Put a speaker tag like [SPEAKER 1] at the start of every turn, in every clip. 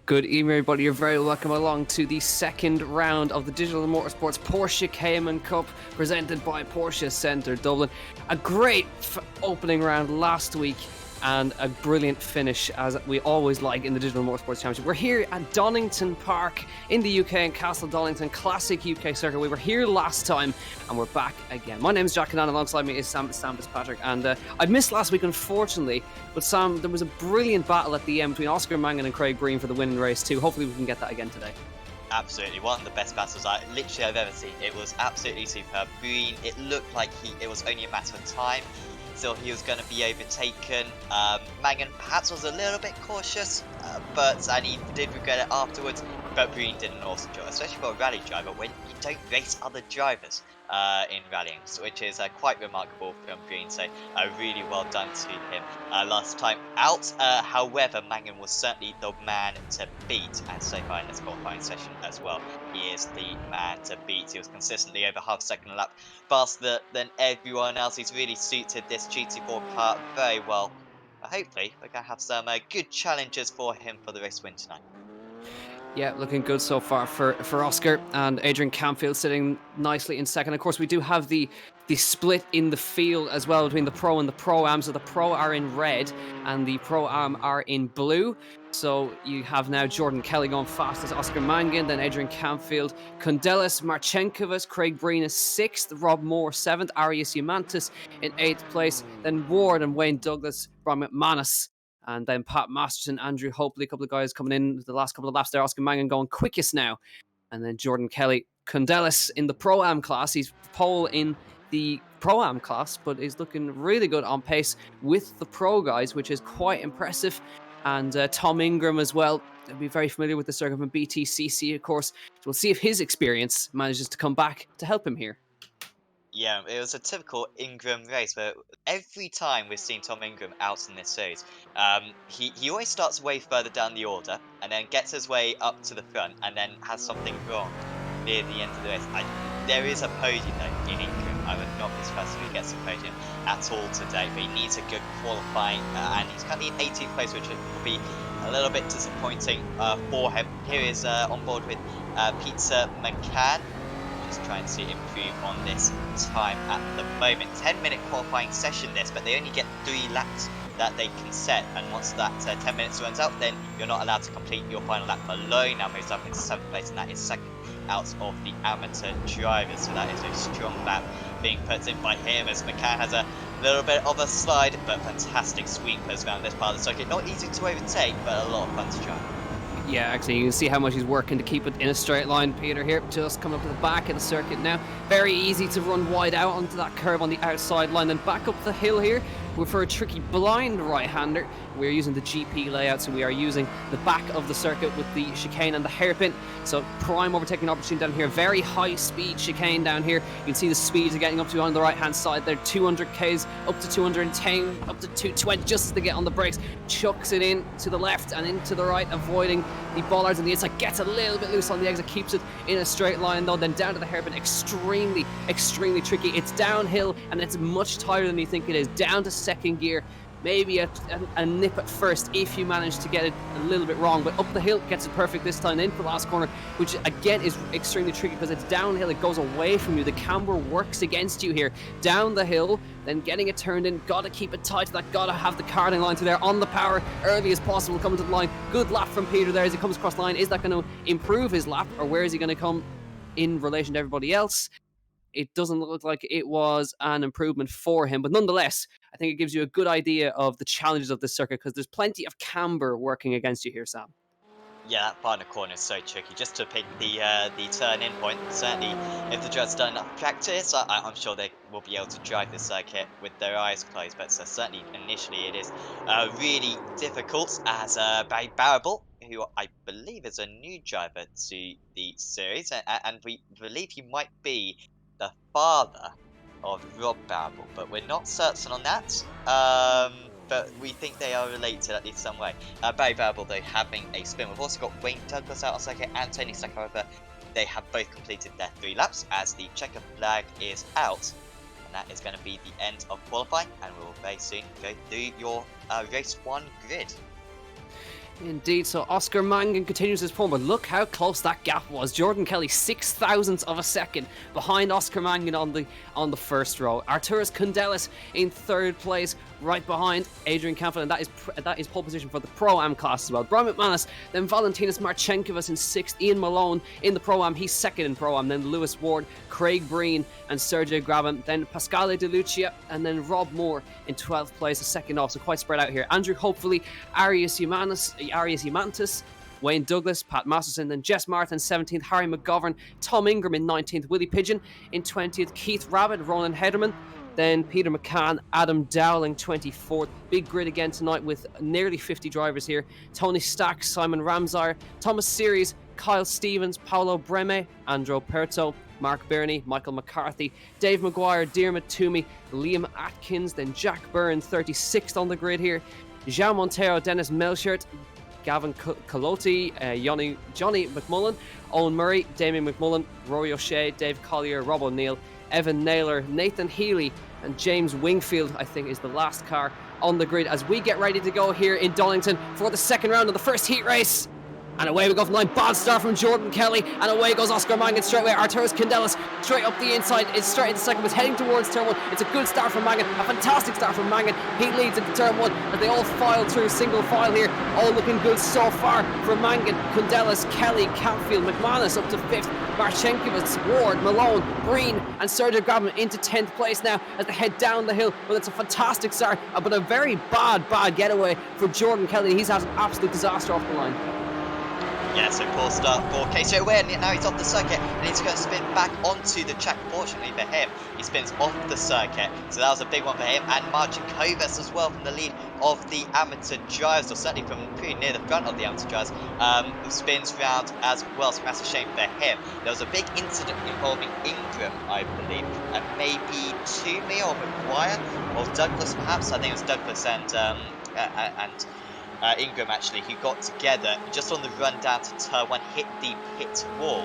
[SPEAKER 1] Good evening, everybody. You're very welcome along to the second round of the Digital Motorsports Porsche Cayman Cup, presented by Porsche Centre Dublin. A great opening round last week and a brilliant finish, as we always like in the Digital Motorsports Championship. We're here at Donington Park in the UK, in Castle Donington, classic UK circuit. We were here last time and we're back again. My name is Jack and alongside me is Sam Fitzpatrick, and I missed last week, unfortunately, but Sam, there was a brilliant battle at the end between Oscar Mangan and Craig Breen for the winning race too. Hopefully we can get that again today.
[SPEAKER 2] Absolutely, one of the best battles I've ever seen. It was absolutely superb. Breen, it looked like it was only a matter of time. So he was going to be overtaken. Mangan perhaps was a little bit cautious, and he did regret it afterwards. But Breen did an awesome job, especially for a rally driver when you don't race other drivers in rallying, which is quite remarkable from Breen. So really well done to him last time out. However, Mangan was certainly the man to beat, and so far in this qualifying session as well, he is the man to beat. He was consistently over half a second a lap faster than everyone else. He's really suited this GT4 car very well. Hopefully, we're going to have some good challenges for him for the race win tonight.
[SPEAKER 1] Yeah, looking good so far for Oscar, and Adrian Campfield sitting nicely in second. Of course, we do have the split in the field as well between the Pro and the Pro-Am. So the Pro are in red and the Pro-Am are in blue. So you have now Jordan Kelly going fastest, Oscar Mangan, then Adrian Campfield, Kondelis, Marchenkovas, Craig Breen is 6th, Rob Moore 7th, Arias Humantis in 8th place, then Ward and Wayne Douglas, Brian McManus, and then Pat Masterson, Andrew Hopley, a couple of guys coming in the last couple of laps there. Oscar Mangan going quickest now. And then Jordan Kelly. Kondelis in the Pro-Am class. He's pole in the Pro-Am class, but is looking really good on pace with the Pro guys, which is quite impressive. And Tom Ingram as well. They'll be very familiar with the circuit from BTCC, of course. So we'll see if his experience manages to come back to help him here.
[SPEAKER 2] Yeah, it was a typical Ingram race where every time we've seen Tom Ingram out in this series, he always starts way further down the order and then gets his way up to the front and then has something wrong near the end of the race. There is a podium though in Ingram. I would not be surprised if he gets a podium at all today, but he needs a good qualifying and he's currently in 18th place, which will be a little bit disappointing for him. Here is on board with Peter McCann. Trying to improve on this time at the moment. 10-minute qualifying session this, but they only get 3 laps that they can set, and once that 10 minutes runs out, then you're not allowed to complete your final lap. Malone now moves up into 7th place, and that is second out of the amateur drivers, so that is a strong lap being put in by him as McCann has a little bit of a slide, but fantastic sweepers around this part of the circuit. Not easy to overtake, but a lot of fun to drive.
[SPEAKER 1] Yeah, actually, you can see how much he's working to keep it in a straight line. Peter here, just coming up to the back of the circuit now. Very easy to run wide out onto that curve on the outside line, then back up the hill here. We're for a tricky blind right-hander. We're using the GP layout, so we are using the back of the circuit with the chicane and the hairpin. So prime overtaking opportunity down here. Very high speed chicane down here. You can see the speeds are getting up to on the right-hand side there. 200 Ks, up to 210, up to 220, just as they get on the brakes. Chucks it in to the left and into the right, avoiding the bollards on the inside. Gets a little bit loose on the exit, keeps it in a straight line though. Then down to the hairpin, extremely tricky. It's downhill and it's much tighter than you think it is. Down to second gear, maybe a nip at first if you manage to get it a little bit wrong, but up the hill gets it perfect this time. In for the last corner, which again is extremely tricky because it's downhill, it goes away from you, the camber works against you here. Down the hill, then getting it turned in, gotta keep it tight to that, gotta have the carding line to there on the power early as possible, coming to the line. Good lap from Peter there as he comes across the line. Is that going to improve his lap, or where is he going to come in relation to everybody else? It doesn't look like it was an improvement for him, but nonetheless, I think it gives you a good idea of the challenges of this circuit because there's plenty of camber working against you here, Sam.
[SPEAKER 2] Yeah, that part of the corner is so tricky. Just to pick the turn-in point, certainly if the driver's done enough practice, I'm sure they will be able to drive this circuit with their eyes closed. But certainly initially it is really difficult as Barry Barrable, who I believe is a new driver to the series, and we believe he might be the father of Rob Barrable, but we're not certain on that. But we think they are related at least some way. Barry Barrable, though, having a spin. We've also got Wayne Douglas out on circuit and Tony Stack. However, they have both completed their 3 laps as the checker flag is out. And that is going to be the end of qualifying, and we will very soon go through your race 1 grid.
[SPEAKER 1] Indeed, so Oscar Mangan continues his form, but look how close that gap was. Jordan Kelly, 6 thousandths of a second behind Oscar Mangan on the first row. Arturas Kundelis in third place, right behind Adrian Canfield, and that is pole position for the Pro-Am class as well. Brian McManus, then Valentinas Marchenkovas in sixth. Ian Malone in the Pro-Am, he's second in Pro-Am. Then Lewis Ward, Craig Breen, and Sergio Graben. Then Pasquale De Lucia, and then Rob Moore in 12th place, a second off, so quite spread out here. Andrew Hopefully, Arias Yamantis, Wayne Douglas, Pat Masterson, then Jess Martin 17th, Harry McGovern, Tom Ingram in 19th, Willie Pigeon in 20th, Keith Rabbit, Ronan Hederman, then Peter McCann, Adam Dowling 24th. Big grid again tonight with nearly 50 drivers here. Tony Stack, Simon Ramsire, Thomas Series, Kyle Stevens, Paolo Breme, Andro Perto, Mark Birney, Michael McCarthy, Dave Maguire, Diarmid Toomey, Liam Atkins, then Jack Byrne 36th on the grid here. Jean Montero, Dennis Melchert, Gavin Colotti, Johnny McMullen, Owen Murray, Damien McMullen, Rory O'Shea, Dave Collier, Rob O'Neill, Evan Naylor, Nathan Healy, and James Wingfield, I think, is the last car on the grid as we get ready to go here in Donington for the second round of the first heat race. And away we go from line. Bad start from Jordan Kelly. And away goes Oscar Mangan straight away. Arturas Kundelis straight up the inside. It's straight into second. Was heading towards turn one. It's a good start from Mangan. A fantastic start from Mangan. He leads into turn one. And they all file through single file here. All looking good so far for Mangan. Kundelis, Kelly, Campfield, McManus up to 5th. Marchenkovas, Ward, Malone, Breen, and Sergio Graben into 10th place now as they head down the hill. Well, it's a fantastic start, but a very bad getaway for Jordan Kelly. He's had an absolute disaster off the line.
[SPEAKER 2] Yeah, so poor start for K straight away, and now he's off the circuit, and he's going to spin back onto the track. Fortunately for him, he spins off the circuit, so that was a big one for him. And Marcin Kovas as well from the lead of the amateur drivers, or certainly from pretty near the front of the amateur drivers, spins round as well, so massive shame for him. There was a big incident involving Ingram, I believe, and maybe Toomey or McGuire, or Douglas perhaps. I think it was Douglas and Ingram actually, who got together just on the run down to turn one, hit the pit wall,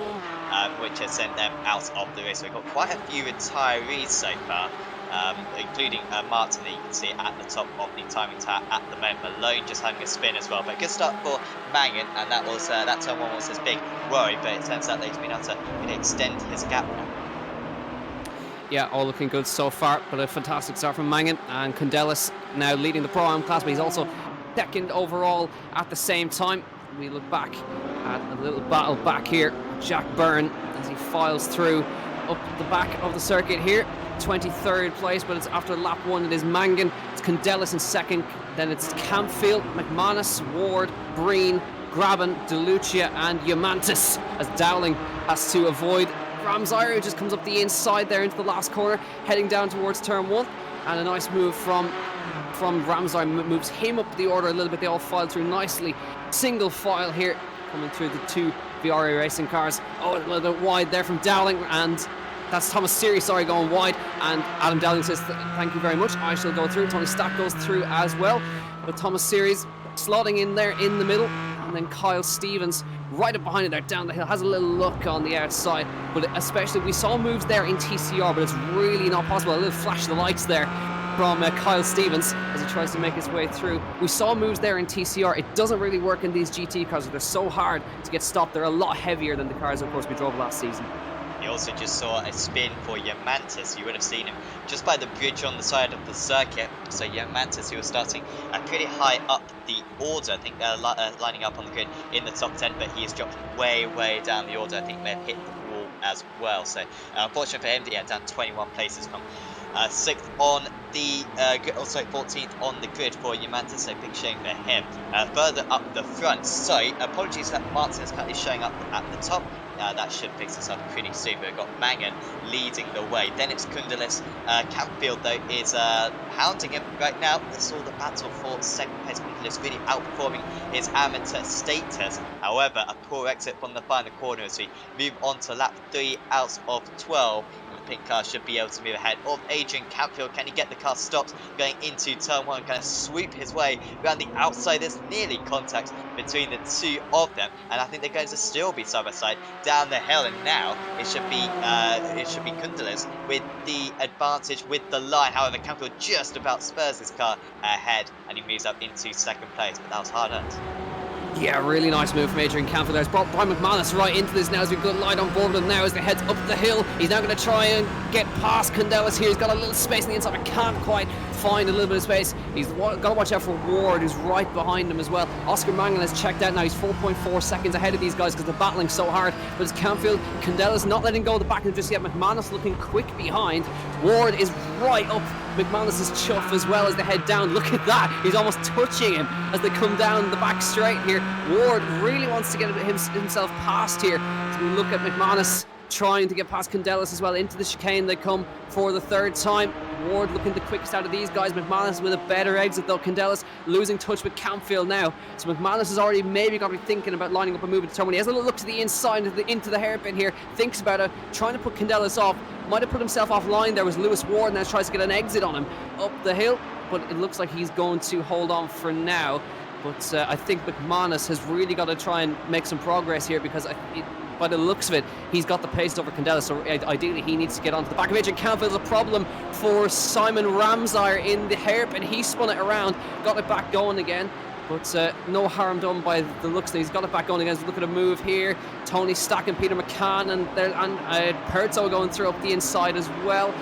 [SPEAKER 2] which has sent them out of the race. So we've got quite a few retirees so far, including Martin, that you can see at the top of the timing tower at the moment. Malone just having a spin as well, but good start for Mangan, and that was that turn one was his big worry, but it turns out that he's been able to extend his gap now.
[SPEAKER 1] Yeah, all looking good so far, but a fantastic start from Mangan, and Kundelis now leading the Pro-Am class, but he's also second overall at the same time. We look back at a little battle back here. Jack Byrne as he files through up the back of the circuit here. 23rd place, but it's after lap one. It is Mangan, it's Kundelis in second, then it's Campfield, McManus, Ward, Breen, Graben, DeLucia, and Yamantis as Dowling has to avoid Ramsire, who just comes up the inside there into the last corner, heading down towards turn one. And a nice move from Ramsire moves him up the order a little bit. They all file through nicely. Single file here, coming through the two iRacing cars. Oh, a little bit wide there from Dowling, and that's Thomas Seary, going wide. And Adam Dowling says, thank you very much, I shall go through. Tony Stack goes through as well. But Thomas Seary's slotting in there in the middle. And then Kyle Stevens right up behind it there down the hill, has a little look on the outside, but especially we saw moves there in TCR, but it's really not possible. A little flash of the lights there from Kyle Stevens as he tries to make his way through. We saw moves there in TCR. It doesn't really work in these GT cars. They're so hard to get stopped. They're a lot heavier than the cars, of course, we drove last season.
[SPEAKER 2] You also just saw a spin for Yamantis. You would have seen him just by the bridge on the side of the circuit. So Yamantis, who was starting pretty high up the order, I think they're lining up on the grid in the top 10, but he has dropped way down the order. I think may have hit the wall as well. So unfortunately for him, yeah, down 21 places from 6th on the also 14th on the grid for Yamantis, so big shame for him. Further up the front, so apologies that Martin is currently showing up at the top. That should fix us up pretty soon. But we've got Mangan leading the way. Then it's Kundelis. Campfield, though, is hounding him right now. This is all the battle for second place. Kundelis really outperforming his amateur status. However, a poor exit from the final corner as we move on to lap 3 out of 12. The pink car should be able to move ahead of Adrian Campfield. Can he get the car stopped going into turn 1? Kind of swoop his way around the outside. There's nearly contact between the two of them, and I think they're going to still be side by side down the hill. And now it should be Kundelis with the advantage with the line. However, Campfield just about spurs his car ahead, and he moves up into second place. But that was hard earned.
[SPEAKER 1] Yeah, really nice move from Adrian Campbell there. It's brought Brian McManus right into this now as we've got light on board with him now as they head up the hill. He's now going to try and get past Candelas here. He's got a little space on the inside. I can't quite find a little bit of space. He's got to watch out for Ward, who's right behind him as well. Oscar Mangan has checked out now. He's 4.4 seconds ahead of these guys because they're battling so hard. But it's Campfield. Candelas not letting go of the back end just yet. McManus looking quick behind. Ward is right up McManus's chuff as well as they head down. Look at that. He's almost touching him as they come down the back straight here. Ward really wants to get himself past here. So we look at McManus trying to get past Candelas as well. Into the chicane they come for the third time. Ward looking the quickest out of these guys. McManus with a better exit though. Candelas losing touch with Campfield now. So McManus has already maybe got to be thinking about lining up a move into turn one. He has a little look to the inside, into the hairpin here. Thinks about it, trying to put Candelas off. Might have put himself offline there was Lewis Ward now tries to get an exit on him up the hill. But it looks like he's going to hold on for now. But I think McManus has really got to try and make some progress here because by the looks of it, he's got the pace over Candelas, so ideally he needs to get onto the back of Adrian Campbell. There's a problem for Simon Ramsire in the hairpin. He spun it around, got it back going again. But no harm done by the looks. He's got it back going again. Look at a move here. Tony Stack and Peter McCann and Perzo going through up the inside as well.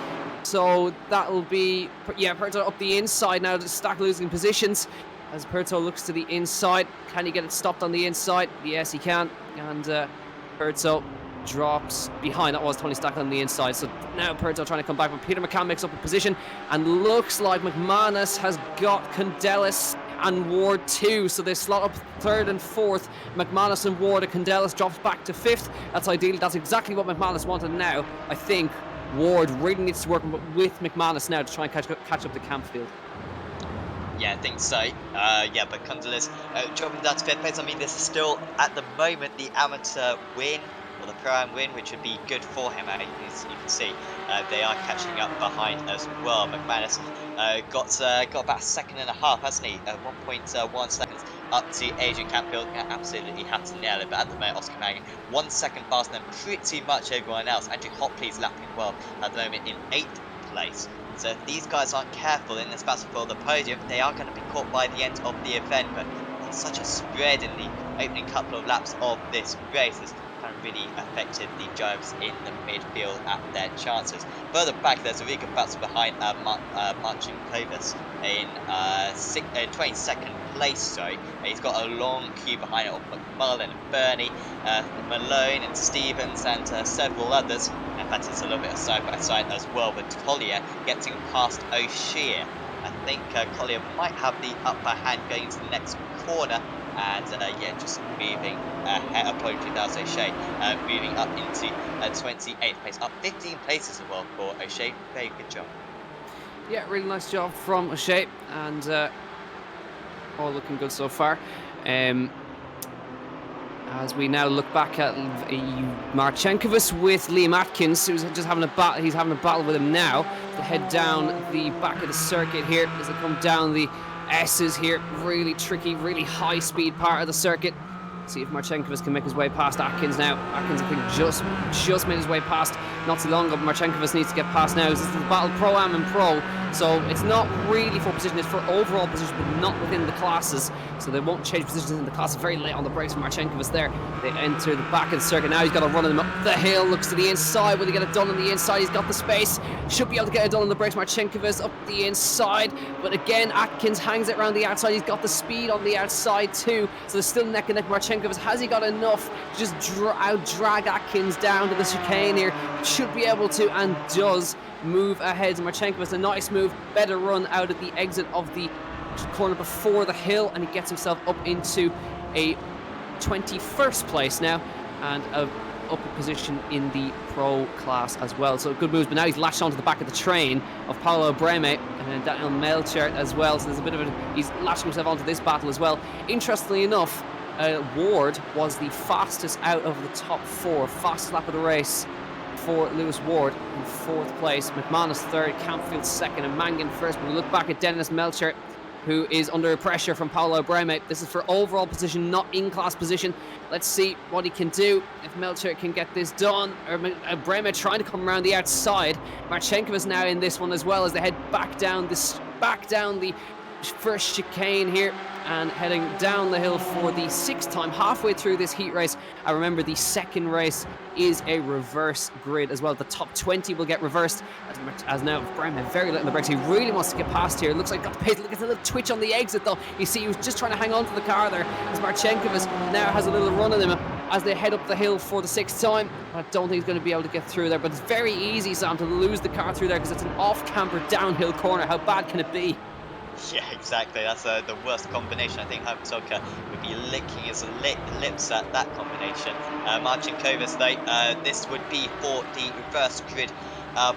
[SPEAKER 1] So that'll be, yeah, Perzo up the inside now. Stack losing positions as Perzo looks to the inside. Can he get it stopped on the inside? Yes, he can. And Perzo drops behind. That was Tony Stack on the inside. So now Perzo trying to come back, but Peter McCann makes up a position and looks like McManus has got Candelas and Ward too. So they slot up third and fourth. McManus and Ward, and Candelas drops back to fifth. That's ideal. That's exactly what McManus wanted now. I think Ward really needs to work with McManus now to try and catch up to Campfield.
[SPEAKER 2] Yeah, I think so. Yeah, but Candelas dropping down to fifth place. I mean, this is still, at the moment, the amateur win, or the pro-am win, which would be good for him. As you can see, they are catching up behind as well. McManus got about a second and a half, hasn't he? 1.1 seconds up to Adrian Campfield. Yeah, absolutely had to nail it, but at the moment, Oscar Mangan 1 second faster than pretty much everyone else. Andrew Hopley's lapping well at the moment in 8th place. So if these guys aren't careful in this battle for the podium, they are going to be caught by the end of the event. But it's such a spread in the opening couple of laps of this race has kind of really affected the drivers in the midfield at their chances. Further back, there's a really good battle behind Marcin Kovacs in 22nd place. Sorry, he's got a long queue behind it of McMullen and Bernie, Malone and Stevens and several others. In fact, it's a little bit of side by side as well, with Collier getting past O'Shea. I think Collier might have the upper hand going into the next corner, and yeah, just moving ahead. Apologies, that was O'Shea, moving up into 28th place, up 15 places as well for O'Shea. Very good job.
[SPEAKER 1] Yeah, really nice job from O'Shea, and all looking good so far. As we now look back at Marchenkovic with Liam Atkins, who's just having a battle. He's having a battle with him now. They head down the back of the circuit here as they come down the S's here. Really tricky, really high speed part of the circuit. See if Marchenkovic can make his way past Atkins now. Atkins, I think, just made his way past not too long ago, but Marchenkovic needs to get past now. This is the battle Pro-Am and Pro, so it's not really for position, it's for overall position, but not within the classes. So they won't change positions in the classes. Very late on the brakes for Marchenkovic there. They enter the back of the circuit. Now he's got to run him up the hill, looks to the inside. Will he get it done on the inside? He's got the space. Should be able to get it done on the brakes. Marchenkovic up the inside. But again, Atkins hangs it around the outside. He's got the speed on the outside too. So there's still neck and neck. Marchenkovic, has he got enough to just drag Atkins down to the chicane here? Should be able to, and does move ahead. Marchenkovic, a nice move. Better run out at the exit of the corner before the hill, and he gets himself up into a 21st place now, and a upper position in the pro class as well. So good moves, but now he's latched onto the back of the train of Paolo Breme and Daniel Melcher as well. So there's a bit of he's latched himself onto this battle as well. Interestingly enough, Ward was the fastest out of the top four, fastest lap of the race for Lewis Ward in 4th place. McManus 3rd, Campfield 2nd, and Mangan 1st. But we look back at Dennis Melcher, who is under pressure from Paolo Breme. This is for overall position, not in-class position. Let's see what he can do, if Melcher can get this done. Or Breme trying to come around the outside. Marchenkovic is now in this one as well as they head back down the first chicane here, and heading down the hill for the 6th time, halfway through this heat race. I remember the second race is a reverse grid as well. The top 20 will get reversed, as now Brown had very little in the brakes. He really wants to get past here. It looks like he got the pace. Look at the little twitch on the exit though. You see he was just trying to hang on to the car there, as Marchenkovic now has a little run on him as they head up the hill for the 6th time. I don't think he's going to be able to get through there, but it's very easy, Sam, to lose the car through there because it's an off-camber downhill corner. How bad can it be?
[SPEAKER 2] Yeah, exactly. That's the worst combination. I think Hamilton would be licking his lips at that combination. Marchenkovic, though, this would be for the reverse grid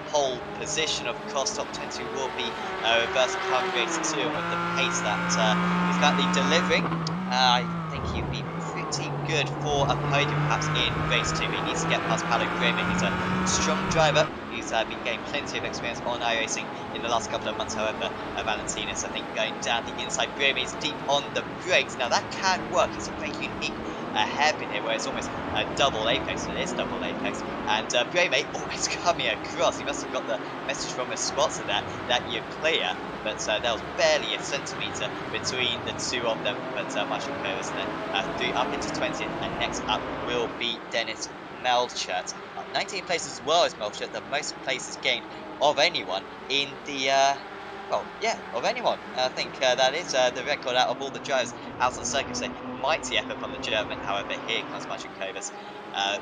[SPEAKER 2] pole position. Of course, top 20 will be reverse car race 2 with the pace that he's currently delivering. I think he'd be pretty good for a podium perhaps in race 2. He needs to get past Paolo Grima. He's a strong driver. He's been gaining plenty of experience on iRacing in the last couple of months. However, Valentina's, I think, going down the inside. Breme is deep on the brakes. Now that can work. It's a very unique hairpin here where it's almost a double apex. It is double apex. And Breme always coming across. He must have got the message from his spotter that you're clear. But there was barely a centimetre between the two of them. But Marshall Perez then 3 up into 20th. And next up will be Dennis Melchert. 19 places as well as Melchert, the most places gained of anyone in the, of anyone. I think that is the record out of all the drivers out on the circuit. So mighty effort from the German. However, here comes Marchenkovic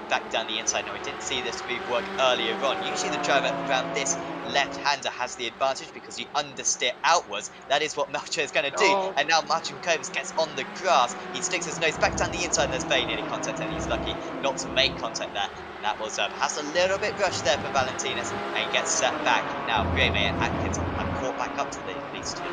[SPEAKER 2] back down the inside. Now, we didn't see this move work earlier on. Usually the driver around this left-hander has the advantage because you understeer outwards. That is what Melchert is going to do.
[SPEAKER 1] Oh.
[SPEAKER 2] And now Marchenkovic gets on the grass. He sticks his nose back down the inside, and there's very nearly contact, and he's lucky not to make contact there. And that was perhaps a little bit rushed there for Valentinas, and he gets set back. Now Breme and Atkins have caught back up to these two.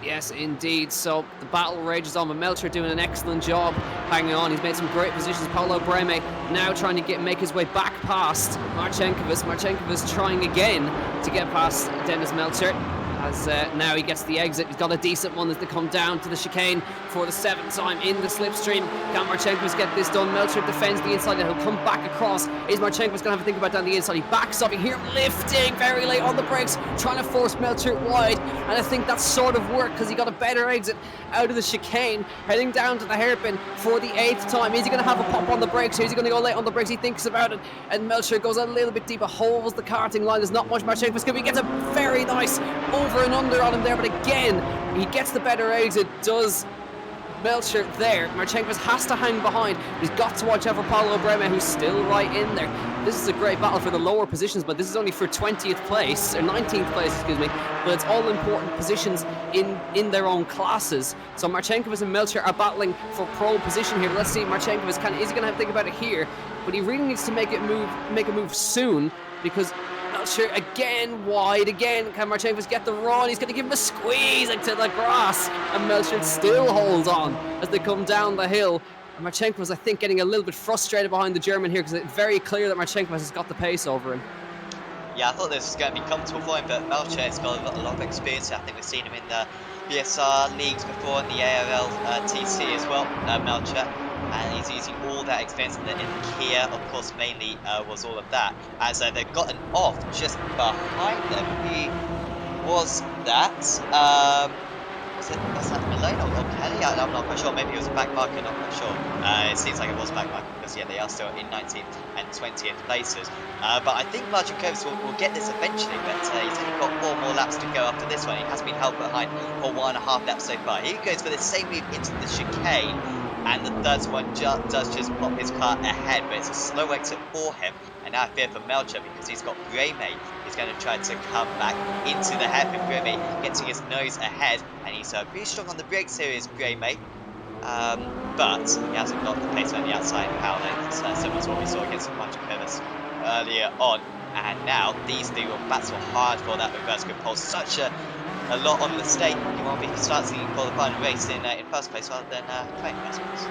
[SPEAKER 1] Yes, indeed. So the battle rages on, but Melchert doing an excellent job hanging on. He's made some great positions. Paolo Breme now trying to make his way back past Marchenkovic. Marchenkovic trying again to get past Dennis Melchert. As now he gets the exit. He's got a decent one as they come down to the chicane for the 7th time in the slipstream. Can Marchenkovic get this done? Melchert defends the inside and he'll come back across. Is Marchenkovic going to have a think about down the inside? He backs up. You hear him lifting very late on the brakes, trying to force Melchert wide. And I think that sort of worked because he got a better exit out of the chicane, heading down to the hairpin for the 8th time. Is he going to have a pop on the brakes? Or is he going to go late on the brakes? He thinks about it. And Melchert goes a little bit deeper, holds the karting line. There's not much Marchenkovic can be. He gets a very nice over and under on him there, but again he gets the better exit, does Melchert there. Marchenkovic has to hang behind. He's got to watch out for Paolo Breme, who's still right in there. This is a great battle for the lower positions, but this is only for 20th place, or 19th place, excuse me, but it's all important positions in their own classes. So Marchenkovic and Melchert are battling for pole position here. Let's see, Marchenkovic is he going to have to think about it here, but he really needs to make a move soon, because Melchert again wide again. Can Marchenkovic get the run? He's going to give him a squeeze into the grass, and Melchert still holds on as they come down the hill. And Marchenkovic was, I think, getting a little bit frustrated behind the German here because it's very clear that Marchenkovic has got the pace over him.
[SPEAKER 2] Yeah, I thought this was going to be comfortable for him, but Melchert's got a lot of experience. I think we've seen him in the BSR leagues before, in the ARL TC as well, Melchert. And he's using all that experience in the Kia, of course, mainly was all of that. As they've gotten off just behind them. Who was that? Was that Malone or Kelly? I'm not quite sure. Maybe it was a back marker, not quite sure. It seems like it was back marker because, yeah, they are still in 19th and 20th places. But I think Marchenkovic will get this eventually, but he's only got 4 more laps to go after this one. He has been held behind for 1.5 laps so far. He goes for the same move into the chicane, and the third one does just pop his car ahead, but it's a slow exit for him. And now I fear for Melchert because he's got Breme. He's going to try to come back into the hairpin. Breme getting his nose ahead, and he's pretty strong on the brakes here, is Breme. But he hasn't got the pace on the outside power length, similar to what we saw against Marchenkovic earlier on. And now these two will battle hard for that reverse grip pole. Such a lot on the stake. You want to be starting for the final race in first place rather than playing first place.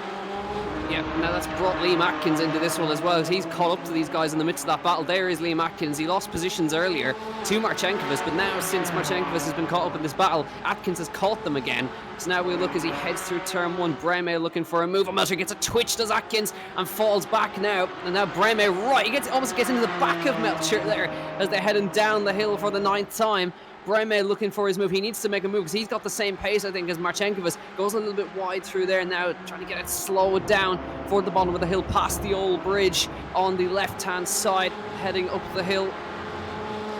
[SPEAKER 1] Yeah, now that's brought Liam Atkins into this one as well, as he's caught up to these guys in the midst of that battle. There is Liam Atkins. He lost positions earlier to Marchenkovic, but now since Marchenkovic has been caught up in this battle, Atkins has caught them again. So now we look as he heads through turn 1. Breme looking for a move. Melchert gets a twitch, does Atkins, and falls back now. And now Breme, right, he almost gets into the back of Melchert there as they're heading down the hill for the 9th time. Breme looking for his move. He needs to make a move because he's got the same pace, I think, as Marchenkovic. Goes a little bit wide through there now, trying to get it slowed down for the bottom of the hill, past the old bridge on the left-hand side, heading up the hill.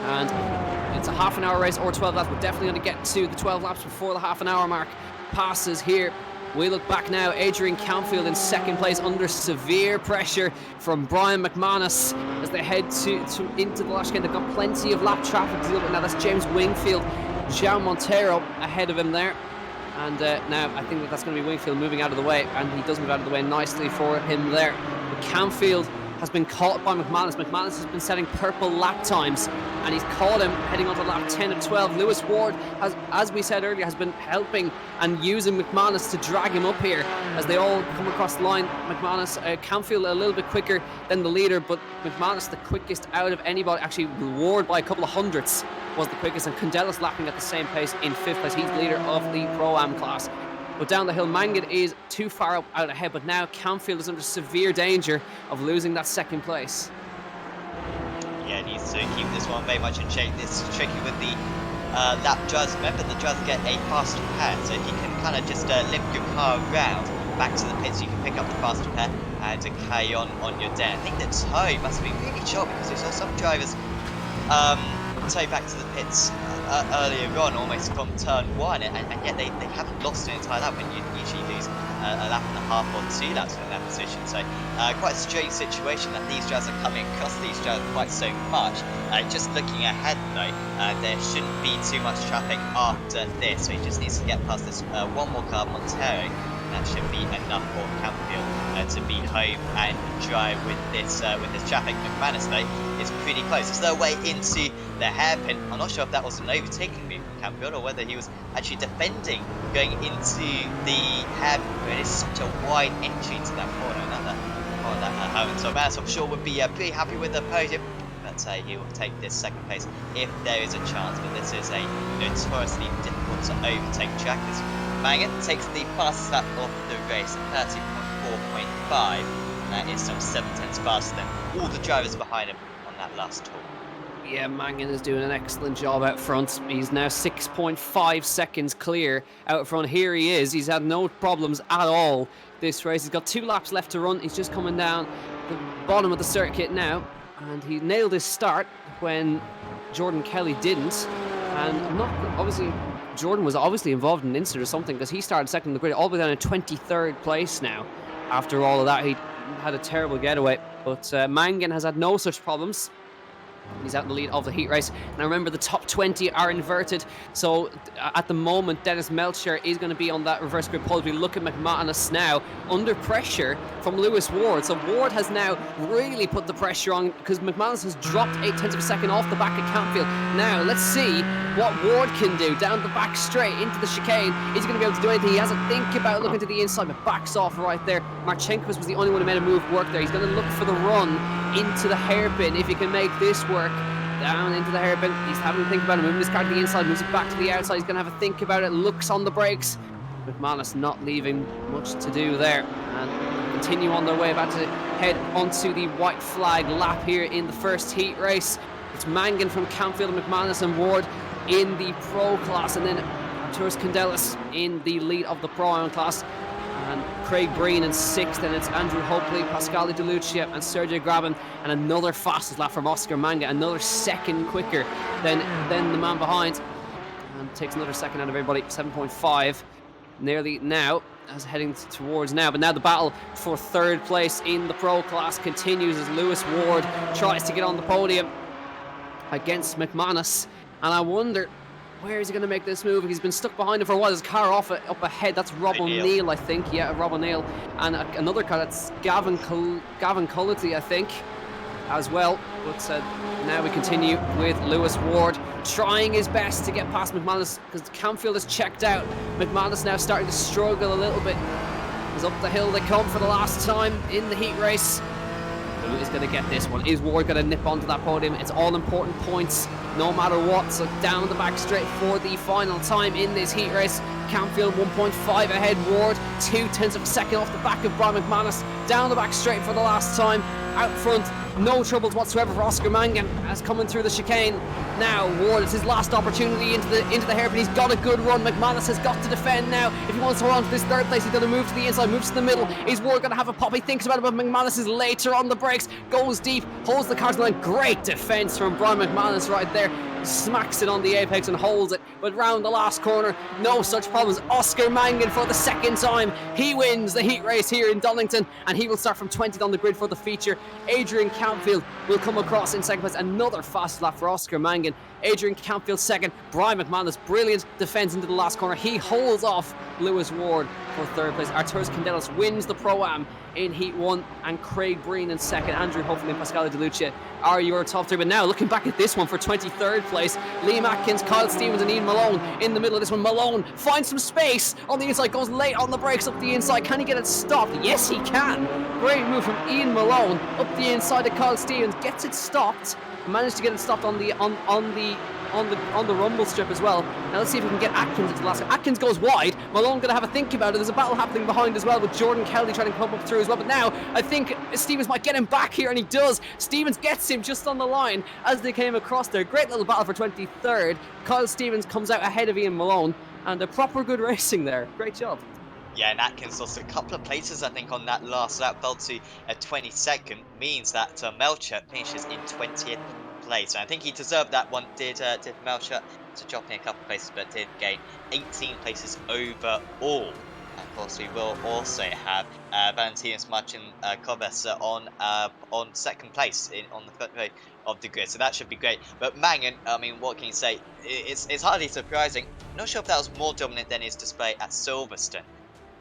[SPEAKER 1] And it's a half an hour race or 12 laps. We're definitely going to get to the 12 laps before the half an hour mark passes here. We look back now, Adrian Canfield in second place under severe pressure from Brian McManus as they head into the last game. They've got plenty of lap traffic to deal with now. That's James Wingfield, João Monteiro ahead of him there. And now I think that's going to be Wingfield moving out of the way, and he does move out of the way nicely for him there. But Canfield has been caught by McManus. McManus has been setting purple lap times, and he's caught him heading onto lap 10 and 12. Lewis Ward, as we said earlier, has been helping and using McManus to drag him up here as they all come across the line. McManus, Canfield a little bit quicker than the leader, but McManus the quickest out of anybody. Actually, Ward by a couple of hundredths was the quickest, and Condellis lapping at the same pace in 5th place. He's leader of the Pro-Am class. But down the hill, Mangan is too far out ahead, but now Canfield is under severe danger of losing that second place.
[SPEAKER 2] Yeah, needs to keep this one very much in shape. This is tricky with the lap drivers. Remember, the drivers get a faster pair, so if you can kind of just limp your car around back to the pits, you can pick up the faster pair and carry on your day. I think the toe must have been really short because we saw some drivers tow back to the pits earlier on, almost from turn 1, and yet they haven't lost an entire lap when you usually lose a lap and a half or 2 laps in that position. So quite a strange situation that these drivers are coming across these drivers quite so much. Just looking ahead though, there shouldn't be too much traffic after this, so he just needs to get past this one more car, Montero. That should be enough for Canfield to be home and dry with this traffic. McManus though is pretty close. It's their way into the hairpin. I'm not sure if that was an overtaking move from Canfield or whether he was actually defending going into the hairpin. But it is such a wide entry to that corner. Another corner that Herman Thomas, I'm sure, would be pretty happy with the podium. But he will take this second place if there is a chance. But this is a notoriously difficult to overtake track. This Mangan takes the fastest lap of the race, 30.4.5, and that is some 7/10 faster than all the drivers behind him on that last tour.
[SPEAKER 1] Yeah, Mangan is doing an excellent job out front. He's now 6.5 seconds clear out front. Here he is. He's had no problems at all this race. He's got 2 laps left to run. He's just coming down the bottom of the circuit now, and he nailed his start when Jordan Kelly didn't. And I'm not obviously. Jordan was obviously involved in an incident or something because he started second in the grid, all the way down in 23rd place now. After all of that, he had a terrible getaway. But Mangan has had no such problems. He's out in the lead of the heat race. Now remember, the top 20 are inverted. So at the moment, Dennis Melcher is going to be on that reverse grid pole. We look at McManus now under pressure from Lewis Ward. So Ward has now really put the pressure on because McManus has dropped 0.8 of a second off the back of Canfield. Now let's see what Ward can do down the back straight into the chicane. Is he going to be able to do anything? He has a think about looking to the inside, but backs off right there. Marchenkovic was the only one who made a move work there. He's going to look for the run into the hairpin if he can make this work. Down into the hairpin. He's having to think about it, moving his car to the inside, moves it back to the outside. He's going to have a think about it, looks on the brakes. McManus not leaving much to do there, and continue on their way, about to head onto the white flag lap here in the first heat race. It's Mangan from Canfield, McManus and Ward in the Pro class, and then Arturas Condellis in the lead of the Pro-Am class. And Craig Breen in 6th, and it's Andrew Hopley, Pasquale De Lucia and Sergio Graben, and another fastest lap from Oscar Manga, another second quicker than the man behind, and takes another second out of everybody. 7.5 nearly now as heading towards now, but now the battle for 3rd place in the Pro class continues as Lewis Ward tries to get on the podium against McManus, and I wonder, where is he going to make this move? He's been stuck behind him for a while. There's a car up ahead. That's Rob O'Neill, I think. Yeah, Rob O'Neill. And another car, that's Gavin Cullity, I think, as well. But now we continue with Lewis Ward trying his best to get past McManus because Canfield has checked out. McManus now starting to struggle a little bit. As up the hill they come for the last time in the heat race. Who is going to get this one? Is Ward going to nip onto that podium? It's all important points, no matter what. So down the back straight for the final time in this heat race. Campfield 1.5 ahead. Ward 0.2 of a second off the back of Brian McManus. Down the back straight for the last time. Out front, no troubles whatsoever for Oscar Mangan as coming through the chicane. Now Ward, it's his last opportunity into the hairpin. He's got a good run. McManus has got to defend now. If he wants to hold on to this third place, he's going to move to the inside, moves to the middle. Is Ward going to have a pop? He thinks about it, but McManus is later on the brakes, goes deep, holds the cars line. Great defense from Brian McManus right there. Smacks it on the apex and holds it, but round the last corner, no such problems. Oscar Mangan for the second time, he wins the heat race here in Donington, and he will start from 20th on the grid for the feature. Adrian Campfield will come across in second place. Another fast lap for Oscar Mangan. Adrian Campfield second. Brian McManus, brilliant defense into the last corner. He holds off Lewis Ward for third place. Arturas Candelas wins the Pro-Am in Heat 1, and Craig Breen in second. Andrew Hopefully and Pasquale De Lucia are your top three. But now, looking back at this one for 23rd place, Liam Atkins, Kyle Stevens and Ian Malone in the middle of this one. Malone finds some space on the inside, goes late on the brakes up the inside. Can he get it stopped? Yes, he can. Great move from Ian Malone up the inside of Kyle Stevens, gets it stopped. Managed to get it stopped on the rumble strip as well. Now let's see if we can get Atkins into the last. Atkins goes wide. Malone going to have a think about it. There's a battle happening behind as well with Jordan Kelly trying to come up through as well. But now I think Stevens might get him back here, and he does. Stevens gets him just on the line as they came across there. Great little battle for 23rd. Kyle Stevens comes out ahead of Ian Malone, and a proper good racing there. Great job.
[SPEAKER 2] Yeah, and Atkins lost a couple of places, I think, on that last lap. Fell to a 22nd, means that Melcher finishes in 20th place. And I think he deserved that one, did Melcher, to drop in a couple of places, but did gain 18 places overall. Of course, we will also have Valentinas Martin Coves on second place on the front row of the grid, so that should be great. But Mangan, I mean, what can you say? It's hardly surprising. Not sure if that was more dominant than his display at Silverstone.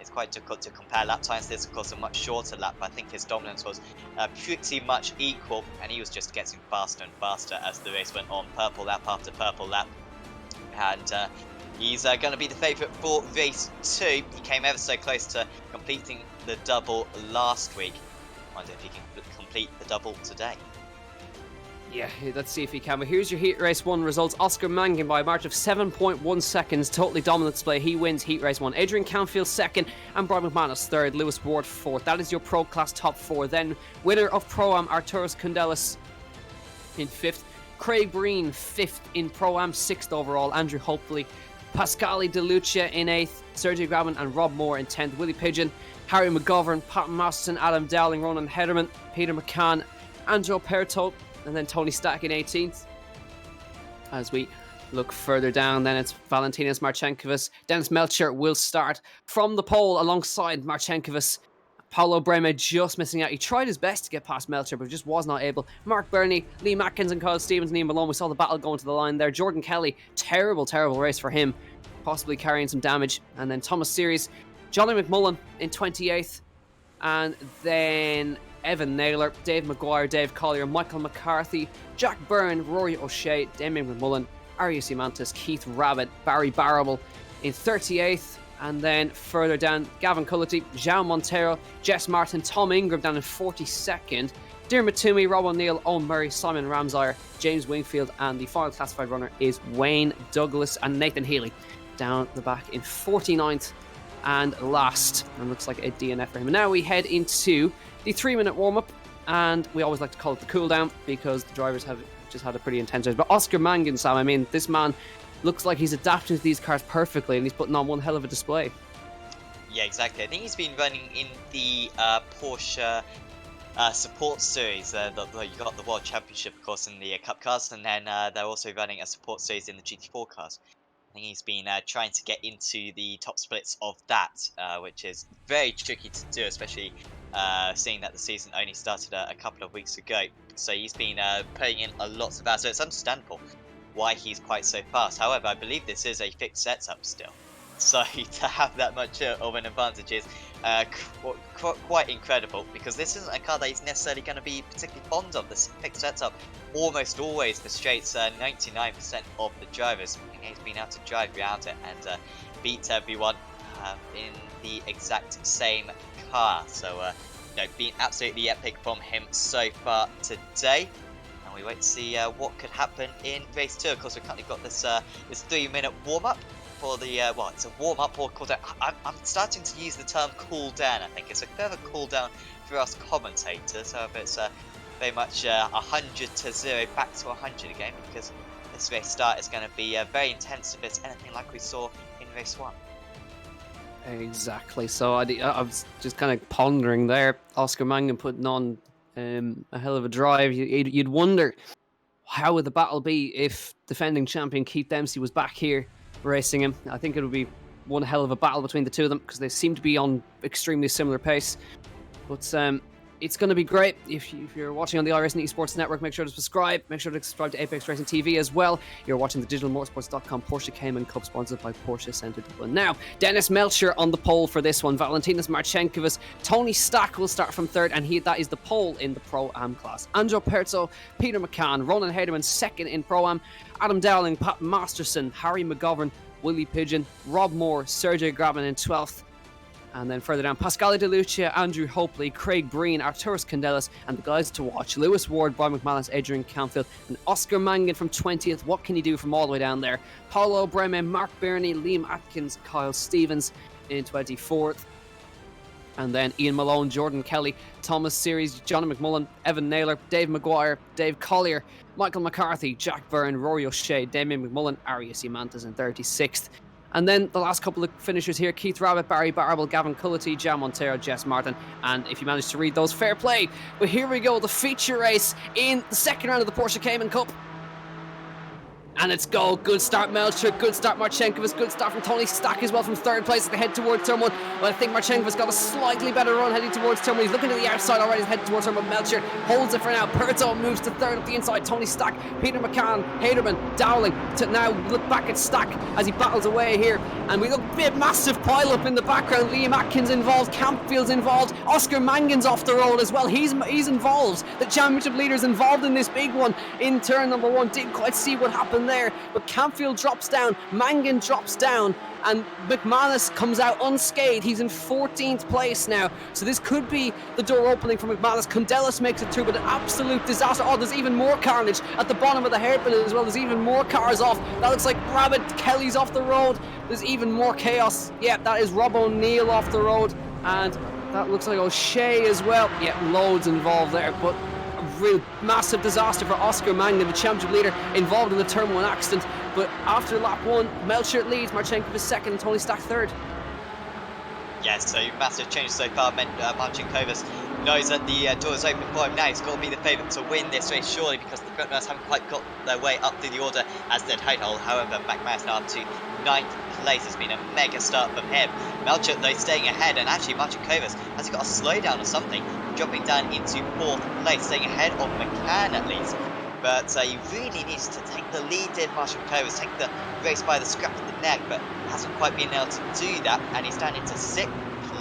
[SPEAKER 2] It's quite difficult to compare lap times. This, of course, a much shorter lap, but I think his dominance was pretty much equal, and he was just getting faster and faster as the race went on, purple lap after purple lap. And he's going to be the favourite for race 2. He came ever so close to completing the double last week. I wonder if he can complete the double today.
[SPEAKER 1] Yeah, let's see if he can. But here's your Heat Race 1 results. Oscar Mangan by a margin of 7.1 seconds. Totally dominant display. He wins Heat Race 1. Adrian Campfield second, and Brian McManus third. Lewis Ward fourth. That is your Pro Class top 4. Then winner of Pro-Am, Arturas Candelas in 5th. Craig Breen 5th in Pro-Am, 6th overall. Andrew Hopefully. Pasquale De Lucia in 8th. Sergio Grabman and Rob Moore in 10th. Willie Pigeon, Harry McGovern, Pat Masterson, Adam Dowling, Ronan Hederman, Peter McCann, Angelo Perto, and then Tony Stack in 18th. As we look further down, then it's Valentinas Marchenkovic. Dennis Melcher will start from the pole alongside Marchenkovic. Paulo Brema just missing out. He tried his best to get past Melcher, but just was not able. Mark Burney, Liam Atkins and Kyle Stevens and Ian Malone. We saw the battle going to the line there. Jordan Kelly, terrible race for him. Possibly carrying some damage. And then Thomas Series, Johnny McMullen in 28th. And then Evan Naylor, Dave Maguire, Dave Collier, Michael McCarthy, Jack Byrne, Rory O'Shea, Damien McMullen, Arius Mantis, Keith Rabbit, Barry Barrable in 38th. And then further down, Gavin Cullity, João Montero, Jess Martin, Tom Ingram down in 42nd. Dermot Toomey, Rob O'Neill, Owen Murray, Simon Ramsire, James Wingfield, and the final classified runner is Wayne Douglas, and Nathan Healy down the back in 49th and last. And looks like a DNF for him. And now we head into the 3-minute warm-up, and we always like to call it the cool down because the drivers have just had a pretty intense race. But Oscar Mangan, Sam, I mean, this man looks like he's adapting to these cars perfectly, and he's putting on one hell of a display.
[SPEAKER 2] Yeah, exactly. I think he's been running in the Porsche support series. You got the World Championship, of course, in the Cup cars, and then they're also running a support series in the GT4 cars. I think he's been trying to get into the top splits of that, which is very tricky to do, especially seeing that the season only started a couple of weeks ago. So he's been putting in a lot of hours, so it's understandable why he's quite so fast. However, I believe this is a fixed setup still, so to have that much of an advantage is quite incredible, because this isn't a car that he's necessarily going to be particularly fond of. This fixed setup almost always frustrates 99% of the drivers. I think he's been able to drive around it and beat everyone in the exact same car. So been absolutely epic from him so far today. We wait to see what could happen in race 2. Of course, we've currently got this 3-minute warm-up for the, well, it's a warm-up or cool down. I'm starting to use the term cool down, I think. It's a bit of a cool down for us commentators. However, it's very much 100 to 0, back to 100 again, because this race start is going to be very intense if it's anything like we saw in race 1.
[SPEAKER 1] Exactly. So I was just kind of pondering there. Oscar Mangan putting on a hell of a drive. You'd wonder how would the battle be if defending champion Keith Dempsey was back here racing him. I think it would be one hell of a battle between the two of them because they seem to be on extremely similar pace. But it's going to be great. If you're watching on the iRacing Esports Network, make sure to subscribe. Make sure to subscribe to Apex Racing TV as well. You're watching the digitalmotorsports.com Porsche Cayman Cup, sponsored by Porsche Centre Dublin. Now, Dennis Melcher on the pole for this one. Valentinas Marchenkovas, Tony Stack will start from third, and that is the pole in the Pro-Am class. Andrew Perzo, Peter McCann, Ronan Haderman second in Pro-Am, Adam Dowling, Pat Masterson, Harry McGovern, Willie Pigeon, Rob Moore, Sergey Grabin in 12th. And then further down, Pasquale De Lucia, Andrew Hopley, Craig Breen, Arturus Candelas, and the guys to watch, Lewis Ward, Brian McManus, Adrian Canfield, and Oscar Mangan from 20th. What can he do from all the way down there? Paulo Bremen, Mark Birney, Liam Atkins, Kyle Stevens in 24th. And then Ian Malone, Jordan Kelly, Thomas Series, Johnny McMullen, Evan Naylor, Dave Maguire, Dave Collier, Michael McCarthy, Jack Byrne, Rory O'Shea, Damien McMullen, Arias Imantas in 36th. And then the last couple of finishers here, Keith Rabbit, Barry Barble, Gavin Cullity, Jan Montero, Jess Martin. And if you managed to read those, fair play. But here we go, the feature race in the second round of the Porsche Cayman Cup. And it's go. Good start, Melcher. Good start, Marchenkovas. Good start from Tony Stack as well from third place as they head towards turn 1. Well, I think Marchenkovas got a slightly better run heading towards turn 1. He's looking to the outside already. He's heading towards turn 1. Melcher holds it for now. Perzo moves to third up the inside. Tony Stack, Peter McCann, Haderman, Dowling to now look back at Stack as he battles away here. And we look a massive pile up in the background. Liam Atkins involved. Campfield's involved. Oscar Mangan's off the road as well. He's involved. The championship leader's involved in this big one in turn number 1. Didn't quite see what happened there, but Campfield drops down, Mangan drops down, and McManus comes out unscathed. He's in 14th place now, so this could be the door opening for McManus. Condelis makes it through, but an absolute disaster. Oh, there's even more carnage at the bottom of the hairpin as well. There's even more cars off. That looks like Rabbit Kelly's off the road. There's even more chaos. Yeah, that is Rob O'Neill off the road, and that looks like O'Shea as well. Yeah, loads involved there, but real massive disaster for Oscar Mangan, the championship leader, involved in the turn 1 accident. But after lap 1, Melcher leads, Marchenkovas second, and Tony Stack third.
[SPEAKER 2] Yes, so massive change so far. Marchenkovas knows that the door is open for him now. He's got to be the favourite to win this race, surely, because the front runners haven't quite got their way up through the order as did Heidel. However, McManus now up to 9th place. Has been a mega start from him. Melcher, though, staying ahead, and actually Marchenkovas, has he got a slowdown or something, dropping down into 4th place, staying ahead of McCann at least. But he really needs to take the lead in Marchenkovas, take the race by the scruff of the neck, but hasn't quite been able to do that, and he's down into 6th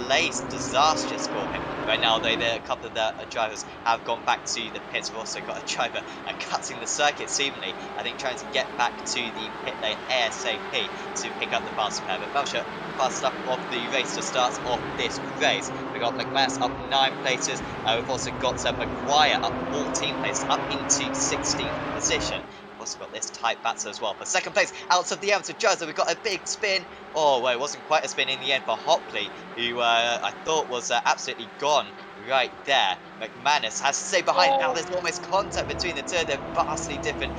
[SPEAKER 2] place. Disastrous for him. Right now, though, a couple of the drivers have gone back to the pits. We've also got a driver cutting the circuit, seemingly, I think, trying to get back to the pit lane ASAP to pick up the fast pair. But Melcher, fast up of the race to start off this race. We've got McManus up 9 places. We've also got Maguire up 14 places, up into 16th position. Also got this tight battle as well. For second place, out of the amateur driver, we've got a big spin. Oh, well, it wasn't quite a spin in the end for Hopley, who I thought was absolutely gone right there. McManus has to stay behind. Now there's almost contact between the two. They're vastly different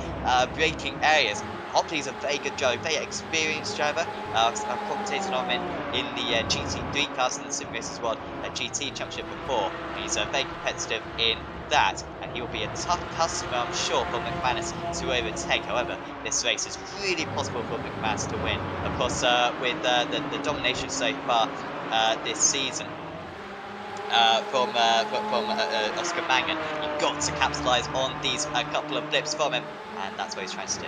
[SPEAKER 2] braking areas. Hopley's a very good driver, very experienced driver. I've commentated on him in the GT3 class in the Sim Races World GT Championship before. He's very competitive in that, and he will be a tough customer, I'm sure, for McManus to overtake. However, this race is really possible for McManus to win. Of course, with the domination so far this season from Oscar Mangan, you've got to capitalise on these couple of blips from him, and that's what he's trying to do.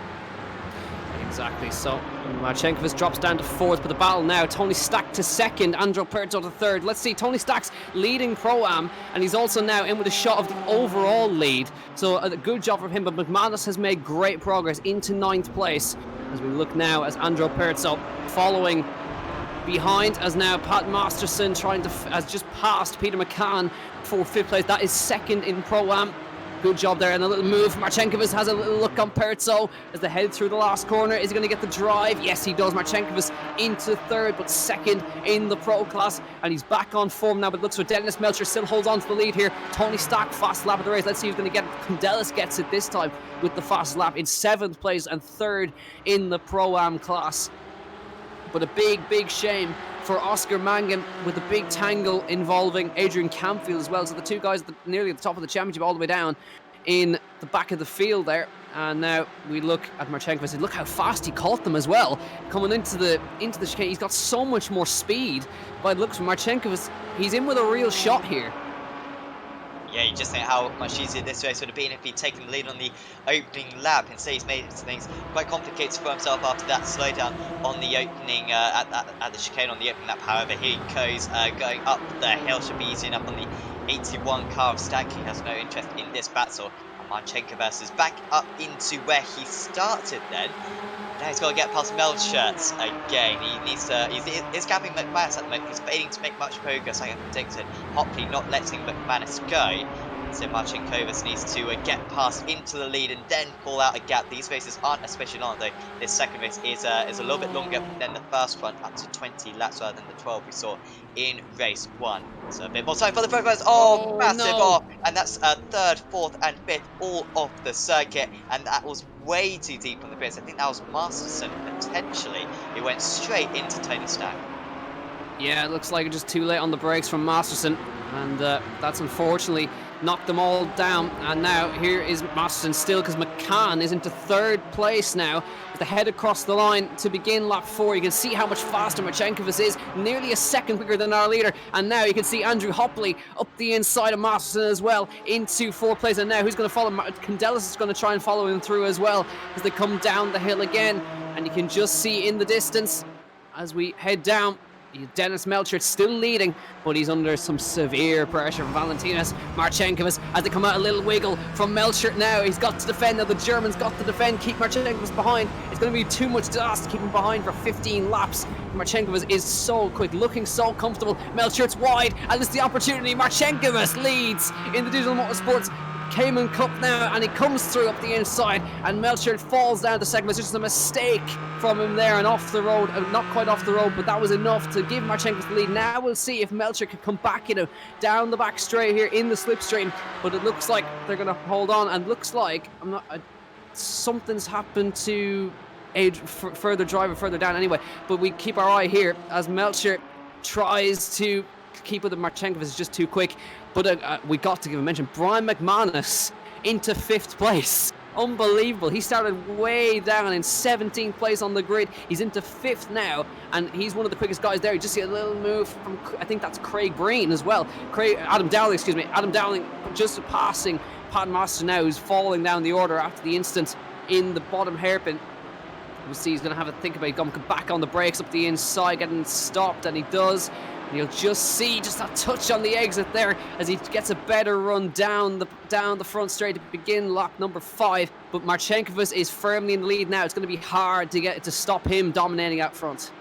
[SPEAKER 1] Exactly, so Marchenkovas drops down to 4th, but the battle now, Tony Stack to 2nd, Andrew Perzo to 3rd. Let's see, Tony Stack's leading Pro-Am, and he's also now in with a shot of the overall lead, so a good job from him. But McManus has made great progress into 9th place, as we look now as Andrew Perzo following behind, as now Pat Masterson has just passed Peter McCann for 5th place. That is 2nd in Pro-Am. Good job there, and a little move. Marchenkovic has a little look on Perzo as they head through the last corner. Is he going to get the drive? Yes, he does. Marchenkovic into third, but second in the pro class, and he's back on form now. But looks for Dennis Melcher still holds on to the lead here. Tony Stack, fast lap of the race. Let's see who's going to get it. Condelis gets it this time with the fast lap in 7th place and 3rd in the Pro-Am class. But a big shame for Oscar Mangan with a big tangle involving Adrian Campfield as well. So the two guys nearly at the top of the championship all the way down in the back of the field there. And now we look at Marchenkovic. Look how fast he caught them as well. Coming into the chicane, he's got so much more speed. By the looks of Marchenkovic, he's in with a real shot here.
[SPEAKER 2] Yeah, you just think how much easier this race would have been if he'd taken the lead on the opening lap. Instead, he's made things quite complicated for himself after that slowdown on the opening, at the chicane on the opening lap. However, here he goes, going up the hill. Should be easy enough on the 81 car of Stack. He has no interest in this battle. And Marchenkovic is back up into where he started then. Now he's got to get past Melchert again. He needs to. He's gapping McManus at the moment. He's failing to make much progress, like I predicted. Hopley not letting McManus go. So Marchenkovic needs to get past into the lead and then pull out a gap. These races aren't especially long though. This second race is a little bit longer than the first one, up to 20 laps rather than the 12 we saw in race 1. So a bit more time for the progress. Oh, massive
[SPEAKER 1] no.
[SPEAKER 2] off, and that's 3rd, 4th, and 5th all off the circuit, and that was way too deep on the grids. I think that was Masterson potentially. It went straight into Tony Stack.
[SPEAKER 1] Yeah, it looks like it's just too late on the brakes from Masterson, and that's unfortunately knocked them all down. And now here is Masterson still, because McCann is into 3rd place now with the head across the line to begin lap 4. You can see how much faster Marchenkovic is, nearly a second quicker than our leader. And now you can see Andrew Hopley up the inside of Masterson as well into 4th place. And now who's going to follow? Condelis is going to try and follow him through as well as they come down the hill again. And you can just see in the distance as we head down, Dennis Melchert still leading, but he's under some severe pressure from Valentinas Marchenkovic as they come out a little wiggle from Melchert now. He's got to defend. Now the Germans got to defend, keep Marchenkovic behind. It's going to be too much gas to keep him behind for 15 laps. Marchenkovic is so quick, looking so comfortable. Melchert's wide, and it's the opportunity. Marchenkovic leads in the Digital Motorsports Cayman Cup now, and he comes through up the inside, and Melchert falls down the second. It's just a mistake from him there and off the road, not quite off the road, but that was enough to give Marchenkovic the lead. Now we'll see if Melchert can come back down the back straight here in the slipstream, but it looks like they're going to hold on, and looks like something's happened to a further driver further down anyway, but we keep our eye here as Melchert tries to keep with the Marchenkovic. Is just too quick. But we got to give a mention. Brian McManus into 5th place. Unbelievable. He started way down in 17th place on the grid. He's into 5th now, and he's one of the quickest guys there. You just see a little move from, I think that's Craig Breen as well. Adam Dowling just passing Pat Master now, who's falling down the order after the instance in the bottom hairpin. We'll see he's going to have a think about it. Going back on the brakes up the inside, getting stopped, and he does. And you'll just see just that touch on the exit there as he gets a better run down the front straight to begin lap number 5. But Marchenkovic is firmly in the lead now. It's going to be hard to stop him dominating out front.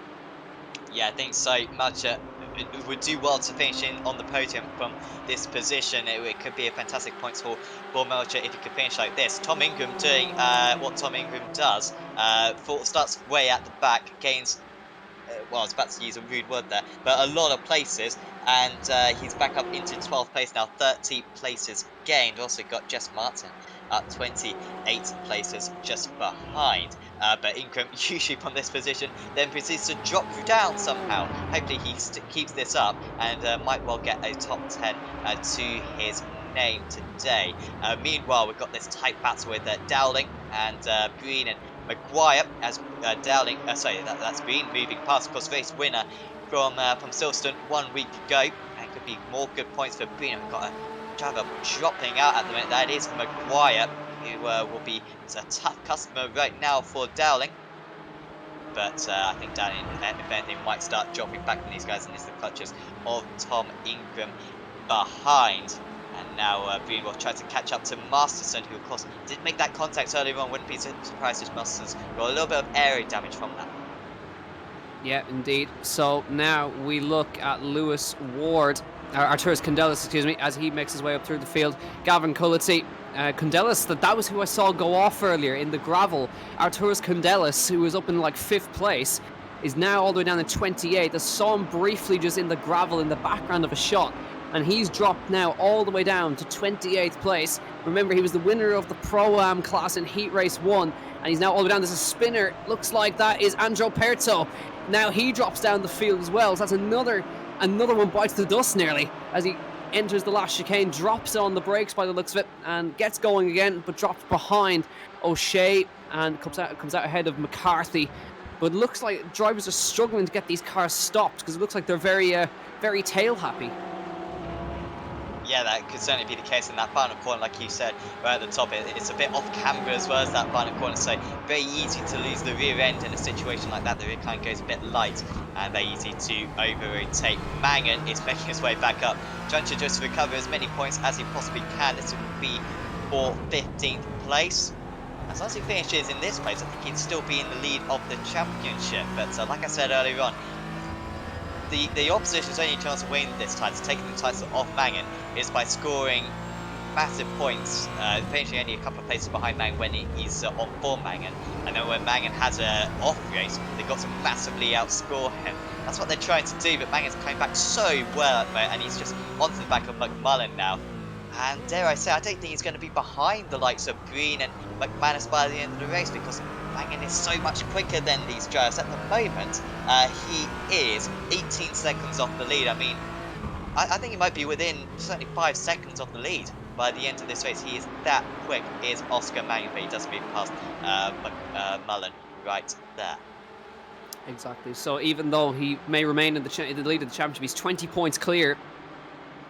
[SPEAKER 2] Yeah, I think so. Melchert would do well to finish in on the podium from this position. It could be a fantastic points haul for Melchert if he could finish like this. Tom Ingram doing what Tom Ingram does. Starts way at the back, gains, well, I was about to use a rude word there, but a lot of places, and he's back up into 12th place now, 30 places gained. Also got Jess Martin up 28 places just behind. But Ingram, usually from this position, then proceeds to drop down somehow. Hopefully he keeps this up and might well get a top 10 to his name today. Meanwhile, we've got this tight battle with Dowling and Breen and Maguire as Dowling, that's Breen moving past, of course, race winner from Silverstone 1 week ago. And it could be more good points for Breen. We've got a driver dropping out at the minute. That is Maguire, who will be a tough customer right now for Dowling. But I think Dowling, if anything, might start dropping back from these guys, and it's the clutches of Tom Ingram behind. And now Breen will try to catch up to Masterson, who of course did make that contact earlier on. Wouldn't be surprised if Masterson's got a little bit of area damage from that.
[SPEAKER 1] Yeah, indeed. So now we look at Lewis Ward, Arturas Condelis, excuse me, as he makes his way up through the field. Gavin Cullity Condelis, that was who I saw go off earlier in the gravel. Arturus Condelis, who was up in like 5th place, is now all the way down to 28th. I saw him briefly just in the gravel in the background of a shot, and he's dropped now all the way down to 28th place. Remember, he was the winner of the Pro-Am class in Heat Race 1, and he's now all the way down. There's a spinner. Looks like that is Andro Perto. Now he drops down the field as well, so that's another one bites the dust nearly as he enters the last chicane, drops on the brakes by the looks of it, and gets going again, but drops behind O'Shea and comes out ahead of McCarthy. But it looks like drivers are struggling to get these cars stopped because it looks like they're very tail happy.
[SPEAKER 2] Yeah, that could certainly be the case in that final corner, like you said, right at the top. It's a bit off camber as well as that final corner, so very easy to lose the rear end in a situation like that. The rear kind of goes a bit light, and very easy to over-rotate. Mangan is making his way back up, trying to just recover as many points as he possibly can. This will be for 15th place. As long as he finishes in this place, I think he'd still be in the lead of the championship. But like I said earlier on, the opposition's only chance of winning this title, taking the title off Mangan, is by scoring massive points, finishing only a couple of places behind Mangan when he's on form Mangan, and then when Mangan has an off race, they've got to massively outscore him. That's what they're trying to do, but Mangan's coming back so well at the moment, and he's just onto the back of McMullen now. And dare I say, I don't think he's going to be behind the likes of Breen and McManus by the end of the race, because Mangan is so much quicker than these drivers. At the moment, he is 18 seconds off the lead. I mean, I think he might be within certainly 5 seconds of the lead by the end of this race. He is that quick, is Oscar Mangan, but he does move past McMullen right there.
[SPEAKER 1] Exactly. So even though he may remain in the lead of the championship, he's 20 points clear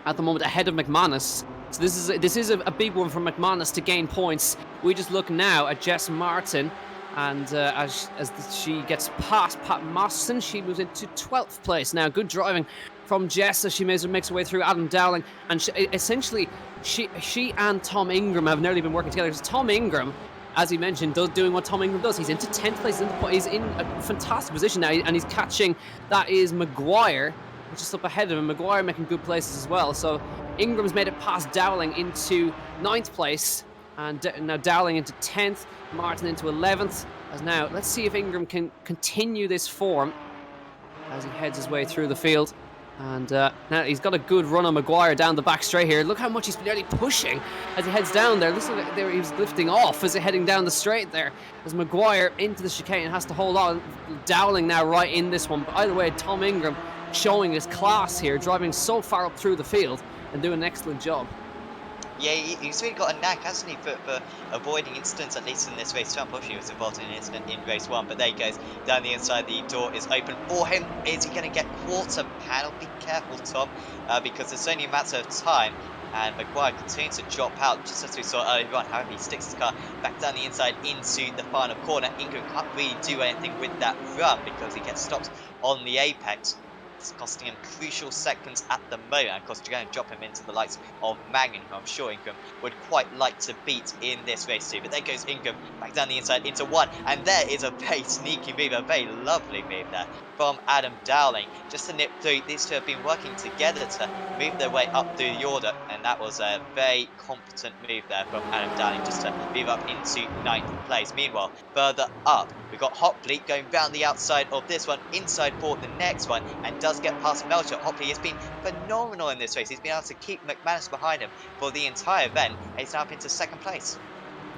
[SPEAKER 1] at the moment ahead of McManus. So this is a big one for McManus to gain points. We just look now at Jess Martin, and as she gets past Pat Mostyn, she moves into 12th place. Now, good driving from Jess as she makes her way through Adam Dowling, and she and Tom Ingram have nearly been working together. Because Tom Ingram, as he mentioned, doing what Tom Ingram does. He's into 10th place. He's in a fantastic position now, and he's catching. That is Maguire, which is up ahead of him. Maguire making good places as well. So Ingram's made it past Dowling into 9th place, and now Dowling into 10th, Martin into 11th. As now, let's see if Ingram can continue this form as he heads his way through the field. And now he's got a good run on Maguire down the back straight here. Look how much he's nearly pushing as he heads down there. Looks like he was lifting off as he's heading down the straight there. As Maguire into the chicane has to hold on. Dowling now right in this one. But either way, Tom Ingram showing his class here, driving so far up through the field and doing an excellent job.
[SPEAKER 2] Yeah, he's really got a knack, hasn't he, for avoiding incidents, at least in this race. Unfortunately, he was involved in an incident in race 1, but there he goes. Down the inside, the door is open for him. Is he going to get quarter panel? Be careful, Tom, because it's only a matter of time. And Maguire continues to drop out, just as we saw earlier on. However, he sticks his car back down the inside into the final corner. Ingram can't really do anything with that run because he gets stopped on the apex. It's costing him crucial seconds at the moment, and of course, you're going to drop him into the likes of Mangan, who I'm sure Ingram would quite like to beat in this race too. But there goes Ingram back down the inside into 1, and there is a very sneaky move, a very lovely move there from Adam Dowling, just to nip through. These two have been working together to move their way up through the order, and that was a very competent move there from Adam Dowling, just to move up into 9th place. Meanwhile, further up, we've got Hopley going round the outside of this one, inside for the next one, and does get past Melcher. Hopley has been phenomenal in this race. He's been able to keep McManus behind him for the entire event, and he's now up into 2nd place.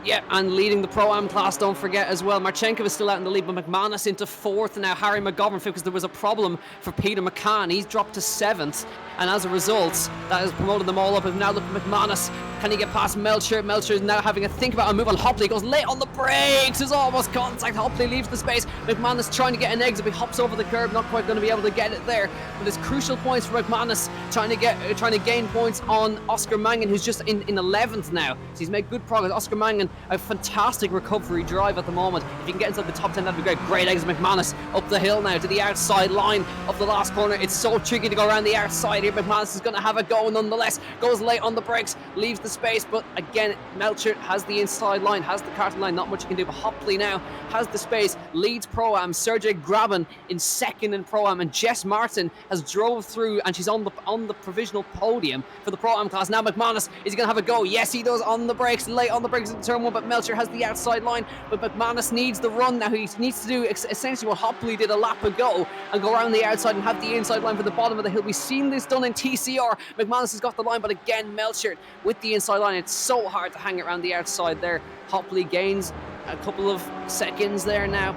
[SPEAKER 1] Yeah, and leading the Pro-Am class, don't forget as well. Marchenkov is still out in the lead, but McManus into 4th, and now Harry McGovern 5th, because there was a problem for Peter McCann. He's dropped to 7th, and as a result, that has promoted them all up. And now look at McManus. Can he get past Melcher? Melcher is now having a think about a move on Hopley. Goes late on the brakes. There's almost contact. Hopley leaves the space. McManus trying to get an exit, but he hops over the curb. Not quite going to be able to get it there. But there's crucial points for McManus, trying to gain points on Oscar Mangan, who's just in 11th now. So he's made good progress. Oscar Mangan, a fantastic recovery drive at the moment. If you can get inside the top 10, that'd be great. Great exit. McManus up the hill now to the outside line of the last corner. It's so tricky to go around the outside here. McManus is going to have a go nonetheless. Goes late on the brakes, leaves the space, but again, Melcher has the inside line, has the karting line, not much he can do, but Hopley now has the space, leads Pro-Am, Sergey Graben in second in Pro-Am, and Jess Martin has drove through, and she's on the provisional podium for the Pro-Am class. Now McManus, is he going to have a go? Yes, he does, on the brakes, late on the brakes in turn one, but Melcher has the outside line, but McManus needs the run now. He needs to do essentially what Hopley did a lap ago, and go around the outside and have the inside line for the bottom of the hill. We've seen this done in TCR. McManus has got the line, but again, Melcher with the inside line. It's so hard to hang it around the outside there. Hopley gains a couple of seconds there now.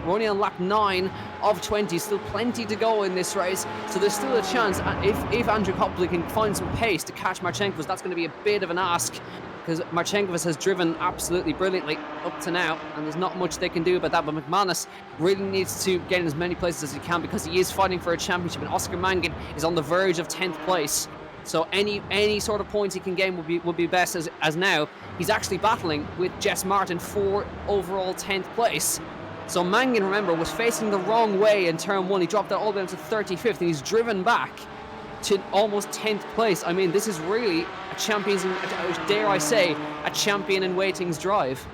[SPEAKER 1] We're only on lap 9 of 20. Still plenty to go in this race, so there's still a chance. If Andrew Hopley can find some pace to catch Marchenkovas, that's going to be a bit of an ask, because Marchenkovas has driven absolutely brilliantly up to now, and there's not much they can do about that. But McManus really needs to get in as many places as he can, because he is fighting for a championship, and Oscar Mangin is on the verge of 10th place. So any sort of points he can gain would be best, as now he's actually battling with Jess Martin for overall 10th place. So Mangin, remember, was facing the wrong way in turn 1. He dropped that all the way down to 35th, and he's driven back to almost 10th place. I mean, this is really a champions, dare I say, a champion in waiting's drive.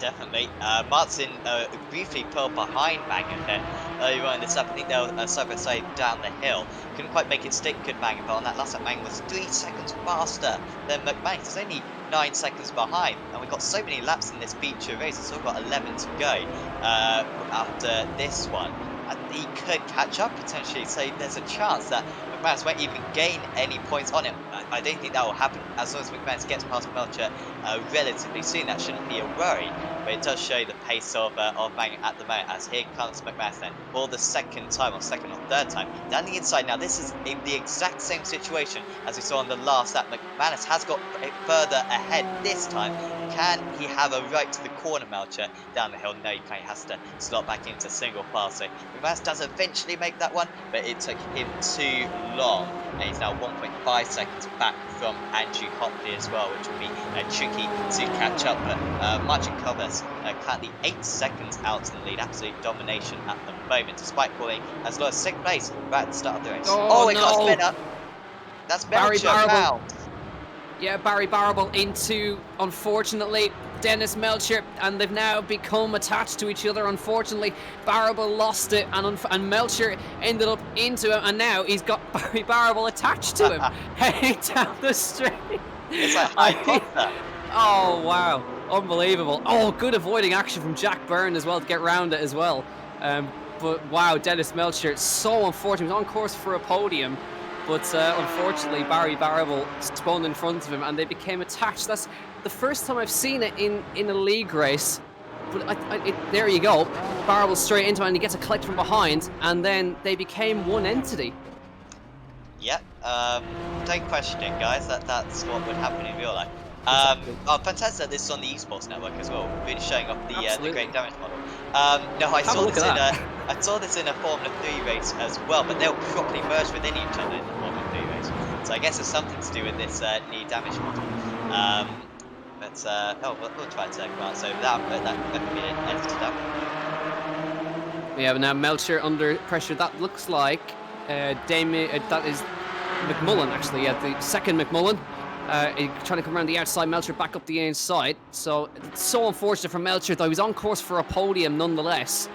[SPEAKER 2] Definitely. Martin briefly pulled behind Mangan here earlier on in this lap. I think they were side by side down the hill. Couldn't quite make it stick, could Mangan, but on that last lap, Mangan was 3 seconds faster than McManus. He's only 9 seconds behind, and we've got so many laps in this feature race. We've still got 11 to go after this one. And he could catch up potentially, so there's a chance that McManus won't even gain any points on him. I don't think that will happen as long as McManus gets past Melcher relatively soon. That shouldn't be a worry, but it does show the pace of Mangan at the moment, as here comes McManus then for the second time, or second or third time, down the inside. Now this is in the exact same situation as we saw on the last lap. McManus has got further ahead this time. Can he have a right to the corner, Melcher, down the hill? No, he can't. He has to slot back into single file. So McManus does eventually make that one, but it took him too long, and he's now 1.5 seconds back from Andrew Hopley as well, which will be tricky to catch up. But Marchenkovas currently 8 seconds out in the lead. Absolute domination at the moment, despite falling as low as 6th place right at the start of the race. It
[SPEAKER 1] no.
[SPEAKER 2] got spin up. That's Melcher now.
[SPEAKER 1] Yeah, Barry Barable into, unfortunately, Dennis Melcher, and they've now become attached to each other. Unfortunately, Barable lost it, and Melcher ended up into him, and now he's got Barry Barable attached to him, heading down the straight.
[SPEAKER 2] It's like Harry Potter.
[SPEAKER 1] Oh, wow. Unbelievable. Oh, good avoiding action from Jack Byrne as well to get round it as well. But wow, Dennis Melcher, so unfortunate. He was on course for a podium, but unfortunately Barry Barable spun in front of him, and they became attached. That's the first time I've seen it in a league race. But there you go. Barable straight into it, and he gets a collect from behind, and then they became one entity.
[SPEAKER 2] Yep. Don't question it, guys. That's what would happen in real life.
[SPEAKER 1] Exactly.
[SPEAKER 2] Oh, fantastic that this is on the esports network as well. Really showing off the great damage model. No, I saw this in a Formula 3 race as well, but they'll properly merge within each other in the Formula 3 race. So I guess it's something to do with this knee damage model. We'll try to come out. So that could be edited out.
[SPEAKER 1] Yeah, but now Melcher under pressure. That looks like that is McMullen, actually. Yeah, the second McMullen. Trying to come around the outside, Melcher back up the inside. So it's so unfortunate for Melcher, though. He's on course for a podium nonetheless.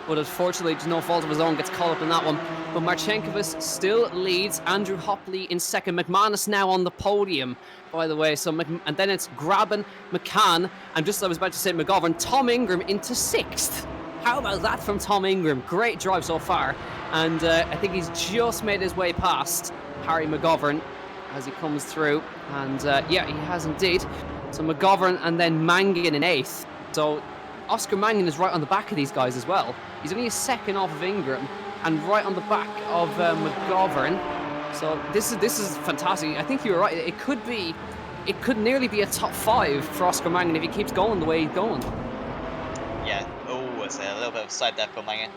[SPEAKER 1] But unfortunately, just no fault of his own, gets caught up in that one. But Marchenkovas still leads. Andrew Hopley in second. McManus now on the podium, by the way. And then it's Graben, McCann, and just as I was about to say McGovern, Tom Ingram into 6th. How about that from Tom Ingram? Great drive so far. And I think he's just made his way past Harry McGovern as he comes through, and yeah, he has indeed. So McGovern and then Mangin in 8th. So Oscar Mangin is right on the back of these guys as well. He's only a second off of Ingram and right on the back of McGovern. So this is fantastic. I think you were right. It could nearly be a top 5 for Oscar Mangin if he keeps going the way he's going.
[SPEAKER 2] Yeah. Oh, it's a little bit of a side there for Mangan.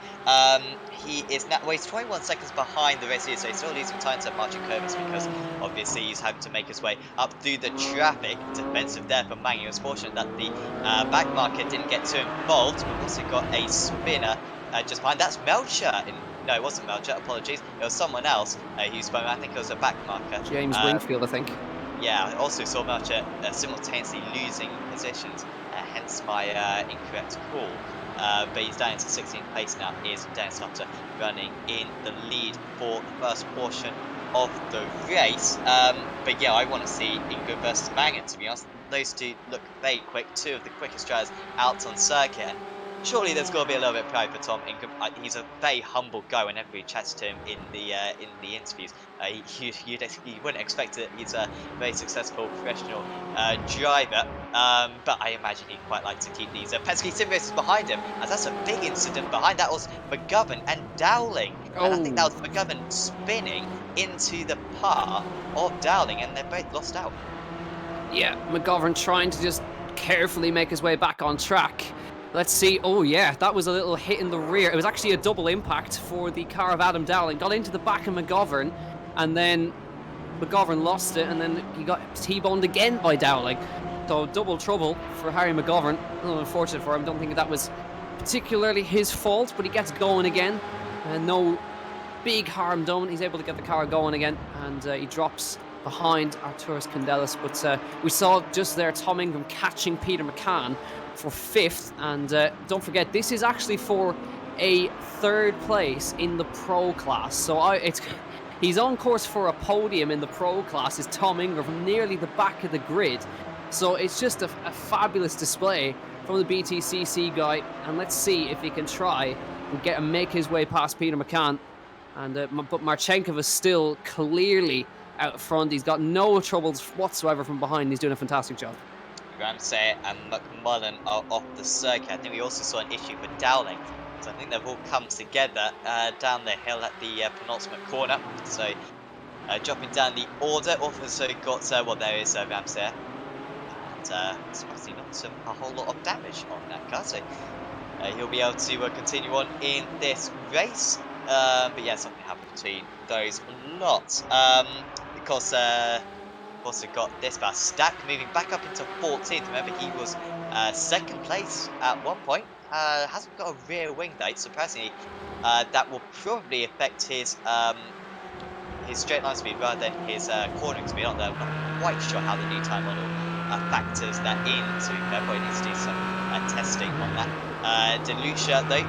[SPEAKER 2] He is now, he's 21 seconds behind the race here, so he's still losing time to Marchenkovas because obviously he's having to make his way up through the traffic. Defensive there for Mangan. It was fortunate that the back marker didn't get too involved. We've also got a spinner just behind. That's Melcher. No, it wasn't Melcher, apologies. It was someone else who spun. I think it was a back marker.
[SPEAKER 1] James Wingfield, I think.
[SPEAKER 2] Yeah, I also saw much simultaneously losing positions, hence my incorrect call. But he's down into 16th place now. Is Dennis Hutter running in the lead for the first portion of the race? But yeah, I want to see Ingram versus Mangan. To be honest, those two look very quick. Two of the quickest drivers out on circuit, and surely there's got to be a little bit of pride for Tom Ingram. He's a very humble guy. Whenever we chat to him in the interviews, you wouldn't expect it. He's a very successful professional driver. But I imagine he'd quite like to keep these pesky sim races behind him, as that's a big incident behind that was McGovern and Dowling, and I think that
[SPEAKER 1] Oh,
[SPEAKER 2] was McGovern spinning into the path of Dowling, and they both lost out.
[SPEAKER 1] yeah, McGovern trying to just carefully make his way back on track. Let's see. Oh, yeah, that was a little hit in the rear. It was actually a double impact for the car of Adam Dowling. Got into the back of McGovern, and then McGovern lost it, and then he got T-boned again by Dowling. So double trouble for Harry McGovern. A little unfortunate for him. Don't think that was particularly his fault, but he gets going again. And no big harm done. He's able to get the car going again, and he drops behind Arturus Candelas. But we saw just there Tom Ingram catching Peter McCann for 5th. And don't forget, this is actually for a 3rd place in the Pro class. So he's on course for a podium in the Pro class, is Tom Ingram, from nearly the back of the grid. So it's just a fabulous display from the BTCC guy. And let's see if he can try and make his way past Peter McCann. And but Marchenkov is still clearly out front. He's got no troubles whatsoever from behind. He's doing a fantastic job.
[SPEAKER 2] Ramsay and McMullen are off the circuit. I think we also saw an issue for Dowling. So I think they've all come together down the hill at the penultimate corner. So dropping down the order. Also got, well, there is Ramsay. And surprisingly not a whole lot of damage on that car. So he'll be able to continue on in this race. But yeah, something happened between those lots. Because also got this bar. Stack moving back up into 14th. Remember, he was 2nd place at one point. Hasn't got a rear wing though. Surprisingly, that will probably affect his straight line speed rather than his cornering speed. I'm not quite sure how the new time model factors that in. So probably needs to do some testing on that. DeLucia though,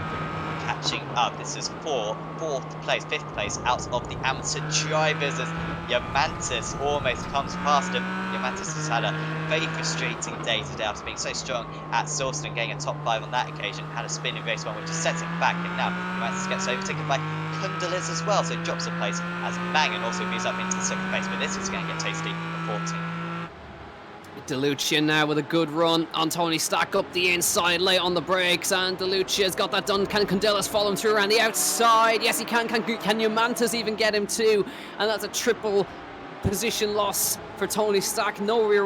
[SPEAKER 2] catching up. This is 4th place, 5th place out of the amateur drivers as Yamantis almost comes past him. Yamantis has had a very frustrating day today after being so strong at Silverstone and getting a top 5 on that occasion. Had a spin in race 1 which is setting back, and now Yamantis gets overtaken by Kundaliz as well, so drops a place as Mangan also moves up into 6th place, but this is going to get tasty for 14th.
[SPEAKER 1] DeLucia now with a good run on Tony Stack up the inside, late on the brakes, and DeLucia's got that done. Can Candelas follow him through around the outside? Yes, he can. Can Yamantas even get him too? And that's a triple position loss for Tony Stack. No rear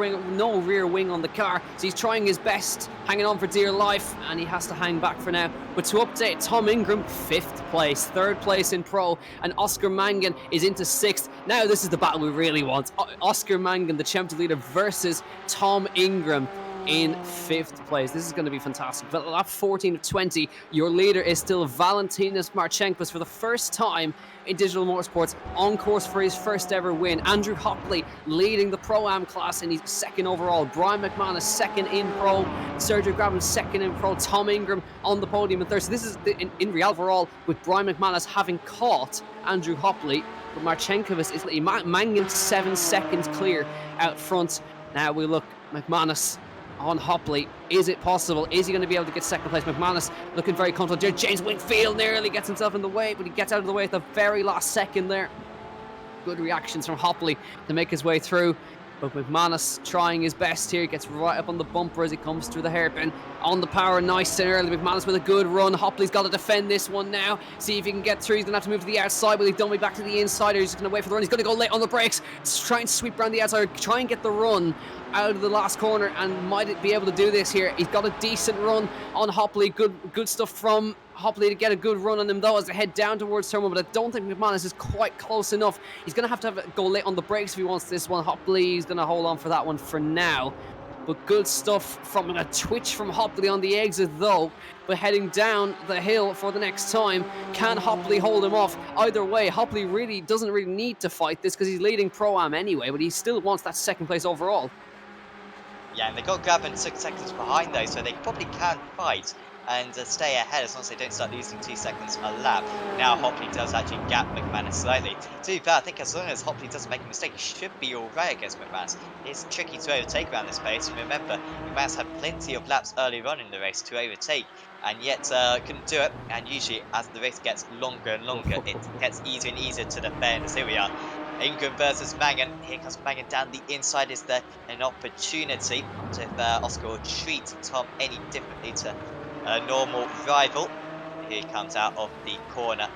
[SPEAKER 1] wing on the car, so he's trying his best, hanging on for dear life, and he has to hang back for now. But to update, Tom Ingram 5th place, 3rd place in Pro, and Oscar Mangan is into 6th. Now this is the battle we really want. Oscar Mangan, the champion leader, versus Tom Ingram in 5th place. This is going to be fantastic. But lap 14 of 20, your leader is still Valentinas Marchenkos for the first time in digital motorsports, on course for his first ever win. Andrew Hopley leading the Pro-Am class, and he's 2nd overall. Brian McManus 2nd in Pro. Sergio Graben 2nd in Pro. Tom Ingram on the podium in 3rd. So this is in real overall, with Brian McManus having caught Andrew Hopley. But Marchenkos is Mangan 7 seconds clear out front. Now we look, McManus on Hopley. Is it possible? Is he going to be able to get 2nd place? McManus looking very comfortable. James Wingfield nearly gets himself in the way, but he gets out of the way at the very last second there. Good reactions from Hopley to make his way through. But McManus trying his best here, gets right up on the bumper as he comes through the hairpin. On the power, nice and early. McManus with a good run. Hopley's got to defend this one now. See if he can get through. He's going to have to move to the outside. Will he dummy back to the inside, or he's just going to wait for the run? He's going to go late on the brakes. Try and sweep around the outside. Try and get the run out of the last corner, and might be able to do this here. He's got a decent run on Hopley. Good stuff from Hopley to get a good run on him though as they head down towards turn 1, but I don't think McManus is quite close enough. He's going to have go late on the brakes if he wants this one. Hopley is going to hold on for that one for now. But good stuff from a twitch from Hopley on the exit though. But heading down the hill for the next time. Can Hopley hold him off? Either way, Hopley really doesn't really need to fight this because he's leading Pro-Am anyway, but he still wants that second place overall.
[SPEAKER 2] Yeah, and they got Graben 6 seconds behind though, so they probably can fight and stay ahead as long as they don't start losing 2 seconds a lap. Now Hopley does actually gap McManus slightly. To be fair, I think as long as Hopley doesn't make a mistake, he should be alright against McManus. It's tricky to overtake around this pace, and remember, McManus had plenty of laps earlier on in the race to overtake, and yet couldn't do it. And usually, as the race gets longer and longer, it gets easier and easier to defend. As here we are. Ingram versus Mangan. Here comes Mangan down the inside. Is there an opportunity? I wonder if Oscar will treat Tom any differently to a normal rival. Here he comes out of the corner.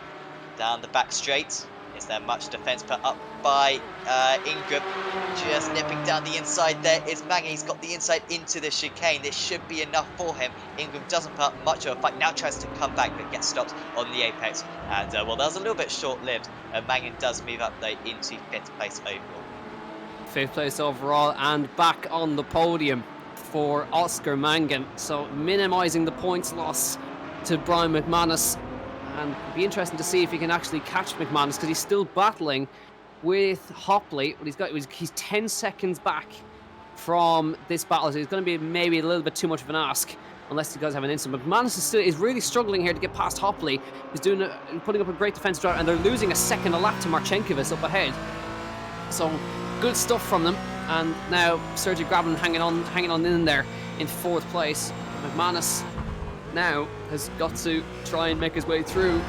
[SPEAKER 2] Down the back straight. Is there much defence put up by Ingram? Just nipping down the inside there is Mangan. He's got the inside into the chicane. This should be enough for him. Ingram doesn't put up much of a fight. Now tries to come back but gets stopped on the apex. And well, that was a little bit short-lived. Mangan does move up though into 5th place overall.
[SPEAKER 1] 5th place overall and back on the podium for Oscar Mangan. So minimising the points loss to Brian McManus. And it'll be interesting to see if he can actually catch McManus because he's still battling with Hopley. But he's 10 seconds back from this battle, so he's going to be maybe a little bit too much of an ask unless he does have an instant. McManus is really struggling here to get past Hopley. He's putting up a great defensive drive, and they're losing a second a lap to Marchenkovic up ahead. So good stuff from them. And now Sergey Graben hanging on in there in 4th place. McManus now has got to try and make his way through,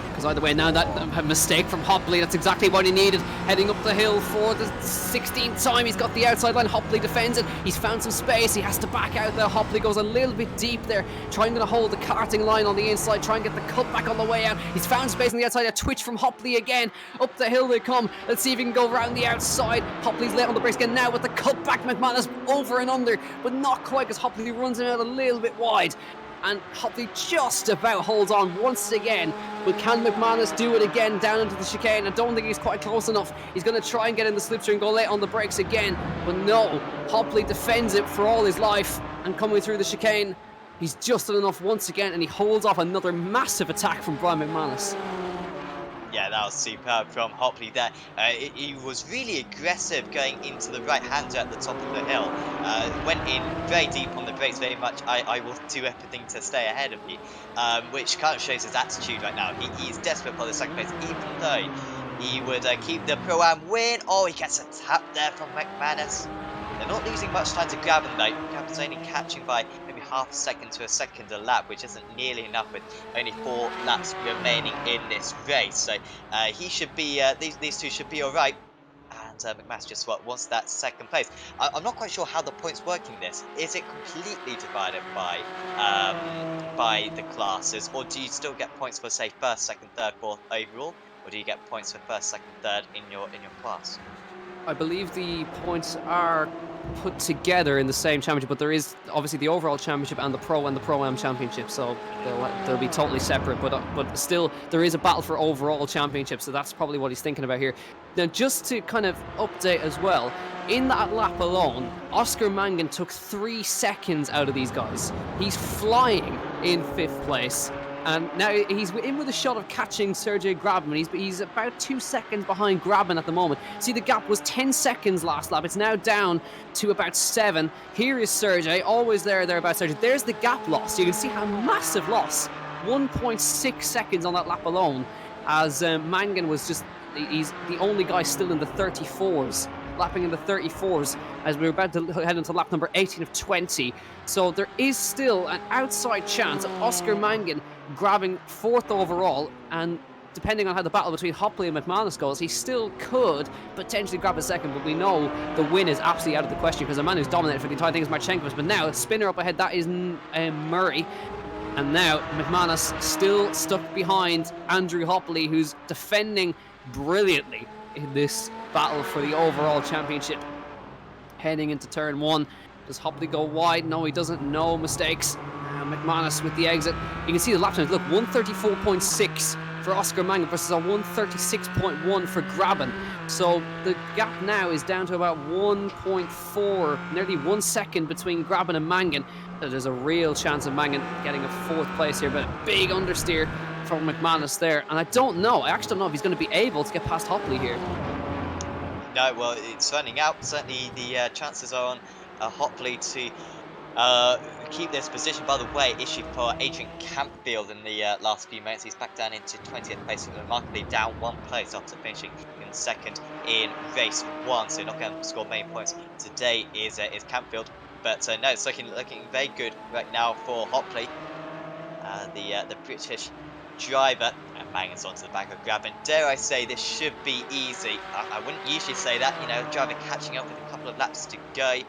[SPEAKER 1] because either way, now that a mistake from Hopley, that's exactly what he needed. Heading up the hill for the 16th time, he's got the outside line. Hopley defends it. He's found some space. He has to back out there. Hopley goes a little bit deep there, trying to hold the karting line on the inside, try and get the cut back on the way out. He's found space on the outside. A twitch from Hopley again. Up the hill they come. Let's see if he can go around the outside. Hopley's late on the brakes again now with the cut back. McManus over and under, but not quite, because Hopley runs him out a little bit wide. And Hopley just about holds on once again. But can McManus do it again down into the chicane? I don't think he's quite close enough. He's going to try and get in the slipstream and go late on the brakes again. But no, Hopley defends it for all his life. And coming through the chicane, he's just done enough once again. And he holds off another massive attack from Brian McManus.
[SPEAKER 2] Yeah, that was superb from Hopley there. He was really aggressive going into the right-hander at the top of the hill. Went in very deep on the brakes, very much, I will do everything to stay ahead of you, which kind of shows his attitude right now. He's desperate for the second place, even though he would keep the Pro-Am win. Oh, he gets a tap there from McManus. They're not losing much time to Graben though. Graben's only catching by maybe half a second to a second a lap, which isn't nearly enough with only 4 laps remaining in this race. So he should be, these two should be alright. And McManus just wants that second place. I'm not quite sure how the points work in this. Is it completely divided by the classes, or do you still get points for, say, 1st, 2nd, 3rd, 4th overall, or do you get points for 1st, 2nd, 3rd in your class?
[SPEAKER 1] I believe the points are put together in the same championship, but there is obviously the overall championship and the Pro and the Pro-Am championship, so they'll be totally separate, but still there is a battle for overall championship, so that's probably what he's thinking about here. Now, just to kind of update as well, in that lap alone, Oscar Mangan took 3 seconds out of these guys. He's flying in 5th place. And now he's in with a shot of catching Sergey Graben. He's about 2 seconds behind Graben at the moment. See, the gap was 10 seconds last lap. It's now down to about 7. Here is Sergey, always thereabouts. Sergey. There's the gap loss. You can see how massive loss. 1.6 seconds on that lap alone, as Mangan was he's the only guy still in the 34s. Lapping in the 34s as we're about to head into lap number 18 of 20. So there is still an outside chance of Oscar Mangan grabbing 4th overall, and depending on how the battle between Hopley and McManus goes, he still could potentially grab a 2nd, but we know the win is absolutely out of the question because the man who's dominated for the entire thing is Marchenkovic. But now, spinner up ahead, that is Murray. And now McManus still stuck behind Andrew Hopley, who's defending brilliantly in this battle for the overall championship. Heading into turn 1. Does Hopley go wide? No, he doesn't. No mistakes. McManus with the exit. You can see the lap times. Look, 134.6 for Oscar Mangan versus a 136.1 for Graben. So the gap now is down to about 1.4, nearly 1 second between Graben and Mangan. So there's a real chance of Mangan getting a 4th place here, but a big understeer from McManus there. And I actually don't know if he's going to be able to get past Hopley here.
[SPEAKER 2] No, well, it's running out. Certainly, the chances are on Hopley to keep this position. By the way, issue for Adrian Campfield in the last few minutes. He's back down into 20th place, remarkably down 1 place after finishing in 2nd in race 1. So not going to score many points today is Campfield. But no, it's looking very good right now for Hopley, the British driver. And Mangan's onto the back of Graben. Dare I say this should be easy? I wouldn't usually say that. You know, driver catching up with a couple of laps to go.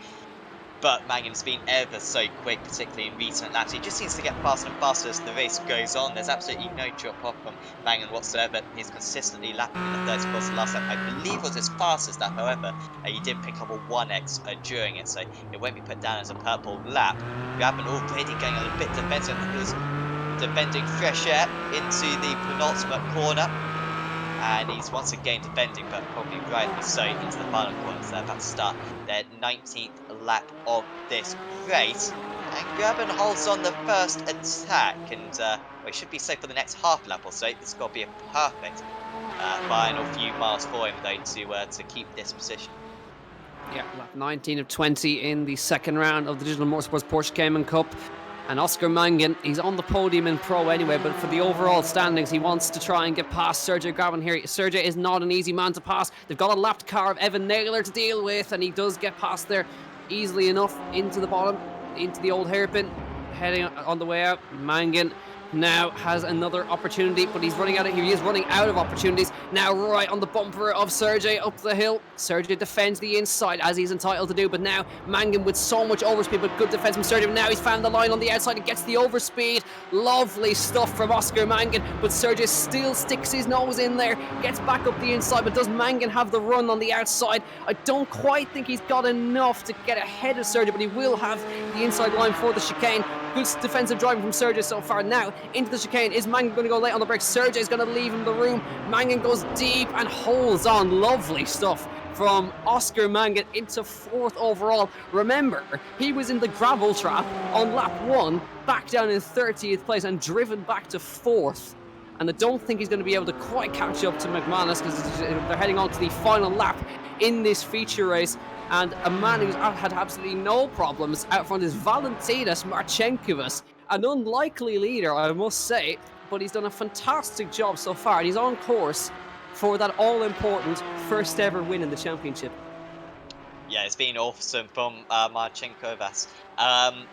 [SPEAKER 2] But Mangan's been ever so quick, particularly in recent laps. He just seems to get faster and faster as the race goes on. There's absolutely no drop off from Mangan whatsoever. He's consistently lapping in the 30 spots the last lap. I believe it was his fastest lap, however. He did pick up a 1x during it, so it won't be put down as a purple lap. Graben already going a bit defensive. He was defending fresh air into the penultimate corner. And he's once again defending, but probably rightly so, into the final corner. So they're about to start their 19th lap of this race. And Graben holds on the first attack, and well, he should be safe for the next half lap or so. This has got to be a perfect final few miles for him, though, to keep this position.
[SPEAKER 1] Yeah, lap 19 of 20 in the 2nd round of the Digital Motorsports Porsche Cayman Cup. And Oscar Mangan, he's on the podium in Pro anyway, but for the overall standings, he wants to try and get past Sergio Graben here. Sergio is not an easy man to pass. They've got a lapped car of Evan Naylor to deal with, and he does get past there easily enough into the bottom, into the old hairpin, heading on the way out. Mangan now has another opportunity, but he's running out of here. He is running out of opportunities. Now right on the bumper of Sergey up the hill. Sergey defends the inside as he's entitled to do, but now Mangan with so much overspeed, but good defense from Sergey. But now he's found the line on the outside and gets the overspeed. Lovely stuff from Oscar Mangan, but Sergey still sticks his nose in there, gets back up the inside, but does Mangan have the run on the outside? I don't quite think he's got enough to get ahead of Sergey, but he will have the inside line for the chicane. Good defensive driving from Sergey so far. Now into the chicane. Is Mangan going to go late on the brakes? Sergey's going to leave him the room. Mangan goes deep and holds on. Lovely stuff from Oscar Mangan into 4th overall. Remember, he was in the gravel trap on lap 1, back down in 30th place and driven back to 4th. And I don't think he's going to be able to quite catch up to McManus because they're heading on to the final lap in this feature race. And a man who's had absolutely no problems out front is Valentinas Marchenkovas. An unlikely leader, I must say, but he's done a fantastic job so far, and he's on course for that all-important first ever win in the championship.
[SPEAKER 2] Yeah, it's been awesome from Marchenkovas.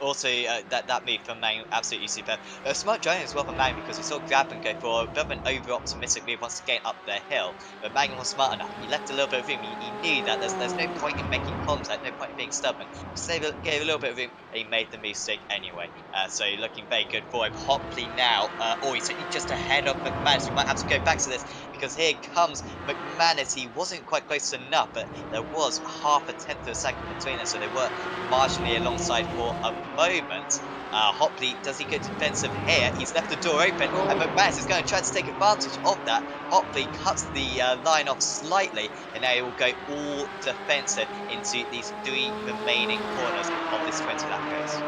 [SPEAKER 2] Also, that move from Mang, absolutely superb. Smart driving as well from Mang, because we saw Graben go for a bit of an over-optimistic move once again up the hill. But Mang was smart enough. He left a little bit of room. He knew that there's no point in making contact, no point in being stubborn. Just gave a little bit of room, and he made the mistake anyway. So looking very good for him. Hopley now, he's just ahead of McManus. We might have to go back to this, because here comes McManus. He wasn't quite close enough, but there was half a tenth of a second between them, so they were marginally alongside for a moment. Hopley, does he go defensive here? He's left the door open, and McManus is going to try to take advantage of that. Hopley cuts the line off slightly, and now he will go all defensive into these 3 remaining corners of this 20-lap race.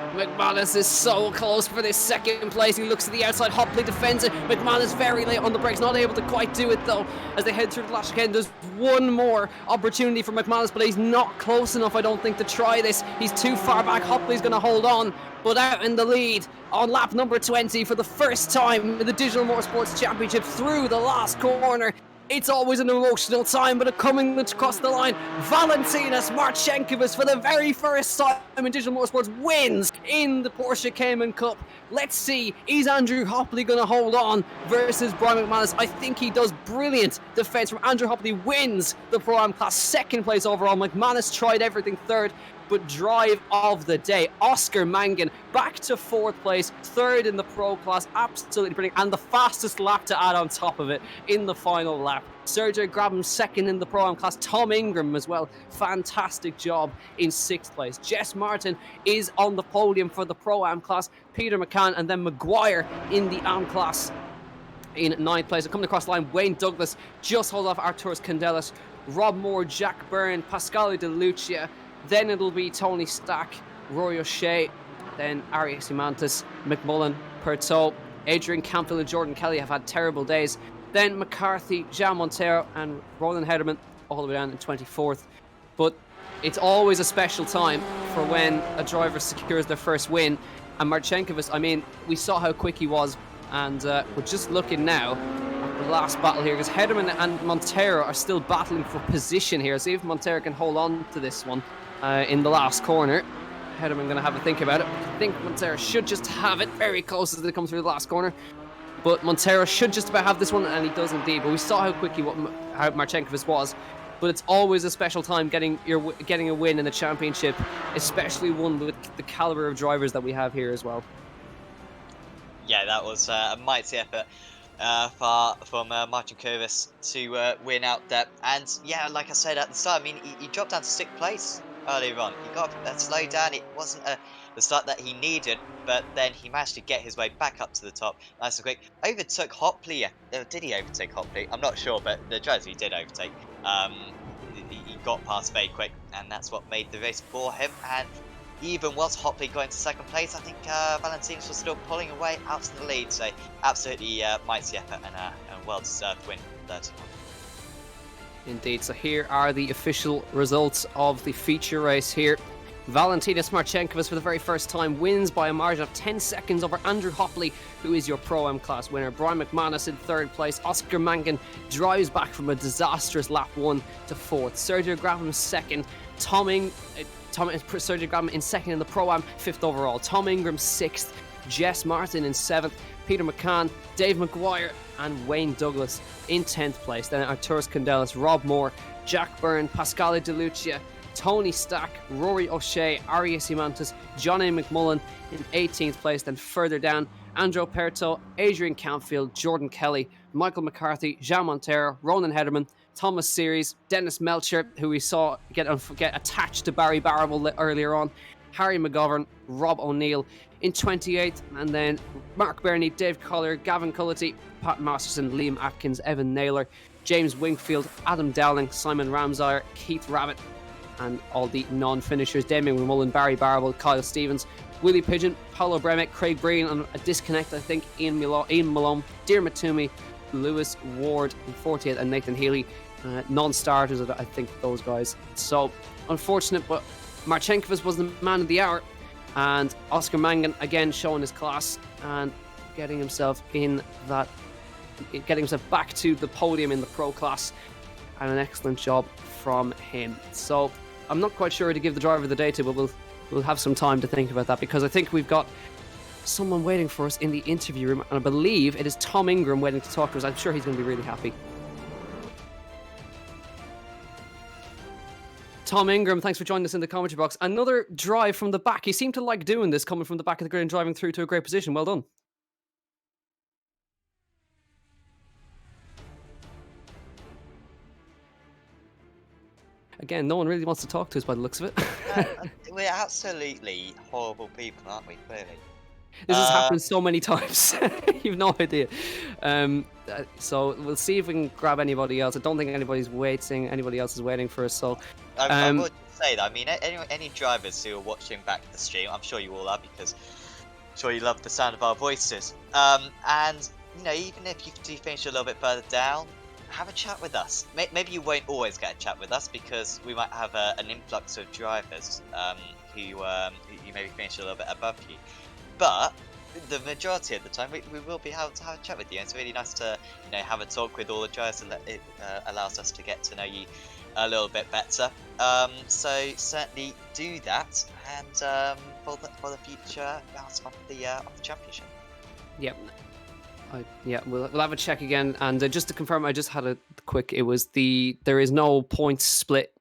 [SPEAKER 1] McManus is so close for this 2nd place. He looks to the outside. Hopley defends it. McManus very late on the brakes, not able to quite do it though. As they head through the last chicane, there's one more opportunity for McManus, but he's not close enough, I don't think, to try this. He's too far back. Hopley's going to hold on, but out in the lead on lap number 20 for the first time in the Digital Motorsports Championship through the last corner. It's always an emotional time, but coming across the line, Valentinas Marchenkovas for the very first time in Digital Motorsports wins in the Porsche Cayman Cup. Let's see, is Andrew Hopley going to hold on versus Brian McManus? I think he does. Brilliant defense from Andrew Hopley, wins the Pro-Am class, 2nd place overall. McManus tried everything 3rd, but drive of the day, Oscar Mangan back to 4th place, 3rd in the Pro class, absolutely brilliant, and the fastest lap to add on top of it in the final lap. Sergio Graben 2nd in the Pro-Am class, Tom Ingram as well, fantastic job in 6th place. Jess Martin is on the podium for the Pro-Am class, Peter McCann and then Maguire in the Am class in 9th place. Coming across the line, Wayne Douglas just holds off Arturus Candelas, Rob Moore, Jack Byrne, Pasquale De Lucia. Then it'll be Tony Stack, Rory O'Shea, then Arias Imantis, McMullen, Pertot, Adrian Campbell and Jordan Kelly have had terrible days. Then McCarthy, Jean Montero and Roland Hederman all the way down in 24th. But it's always a special time for when a driver secures their first win. And Marchenkovic, I mean, we saw how quick he was. And we're just looking now at the last battle here, because Hederman and Montero are still battling for position here. See if Montero can hold on to this one in the last corner. Hederman going to have a think about it. I think Montero should just have it very close as they come through the last corner. But Montero should just about have this one, and he does indeed. But we saw how quickly how Marchenkovic was. But it's always a special time getting a win in the championship, especially one with the caliber of drivers that we have here as well.
[SPEAKER 2] Yeah, that was a mighty effort from Marchenkovic to win out there. And yeah, like I said at the start, I mean, he dropped down to 6th place earlier on. He got a slow down. It wasn't the start that he needed, but then he managed to get his way back up to the top nice and quick. Overtook Hopley. Did he overtake Hopley? I'm not sure, but the drivers he did overtake. He got past very quick, and that's what made the race for him. And even was Hopley going to 2nd place, I think Valentinos was still pulling away out to the lead. So absolutely mighty effort and a well-deserved win. Third.
[SPEAKER 1] Indeed. So here are the official results of the feature race here. Valentinos Marchenkovic for the very first time wins by a margin of 10 seconds over Andrew Hopley, who is your Pro-Am class winner. Brian McManus in 3rd place. Oscar Mangan drives back from a disastrous lap 1 to 4th. Sergio Graham 2nd. Sergio Graham in 2nd in the Pro-Am, 5th overall. Tom Ingram 6th. Jess Martin in 7th. Peter McCann, Dave McGuire and Wayne Douglas in 10th place. Then Arturus Candelas, Rob Moore, Jack Byrne, Pasquale De Lucia, Tony Stack, Rory O'Shea, Arias Imantis, John A. McMullen in 18th place. Then further down, Andrew Perto, Adrian Campfield, Jordan Kelly, Michael McCarthy, Jean Montero, Ronan Hederman, Thomas Series, Dennis Melcher, who we saw get attached to Barry Barable earlier on, Harry McGovern, Rob O'Neill in 28th, and then Mark Burney, Dave Collier, Gavin Cullity, Pat Masterson, Liam Atkins, Evan Naylor, James Wingfield, Adam Dowling, Simon Ramsire, Keith Rabbit, and all the non-finishers, Damien McMullen, Barry Barable, Kyle Stevens, Willie Pigeon, Paulo Bremick, Craig Breen on a disconnect, I think, Ian Malone, Diarmuid Toomey, Lewis Ward in 40th, and Nathan Healy, non-starters, I think, those guys. So, unfortunate, but Marchenkovic was the man of the hour, and Oscar Mangan again showing his class and getting himself back to the podium in the pro class, and an excellent job from him. So I'm not quite sure to give the driver of the day to, but we'll have some time to think about that, because I think we've got someone waiting for us in the interview room, and I believe it is Tom Ingram waiting to talk to us. I'm sure he's going to be really happy. Tom Ingram, thanks for joining us in the commentary box. Another drive from the back. You seem to like doing this, coming from the back of the grid and driving through to a great position. Well done. Again, no one really wants to talk to us by the looks of it.
[SPEAKER 2] We're absolutely horrible people, aren't we? Clearly.
[SPEAKER 1] This has happened so many times. You've no idea. So we'll see if we can grab anybody else. I don't think anybody else is waiting for us. So
[SPEAKER 2] I would say that. I mean, any drivers who are watching back the stream, I'm sure you all are, because I'm sure you love the sound of our voices. And you know, even if you do finish a little bit further down, have a chat with us. Maybe you won't always get a chat with us, because we might have an influx of drivers who maybe finish a little bit above you. But the majority of the time, we will be able to have a chat with you. And it's really nice to, you know, have a talk with all the drivers, and it allows us to get to know you a little bit better. So certainly do that, and for the future rounds of the championship. Yep.
[SPEAKER 1] We'll have a check again, and just to confirm, I just had a quick. There is no points split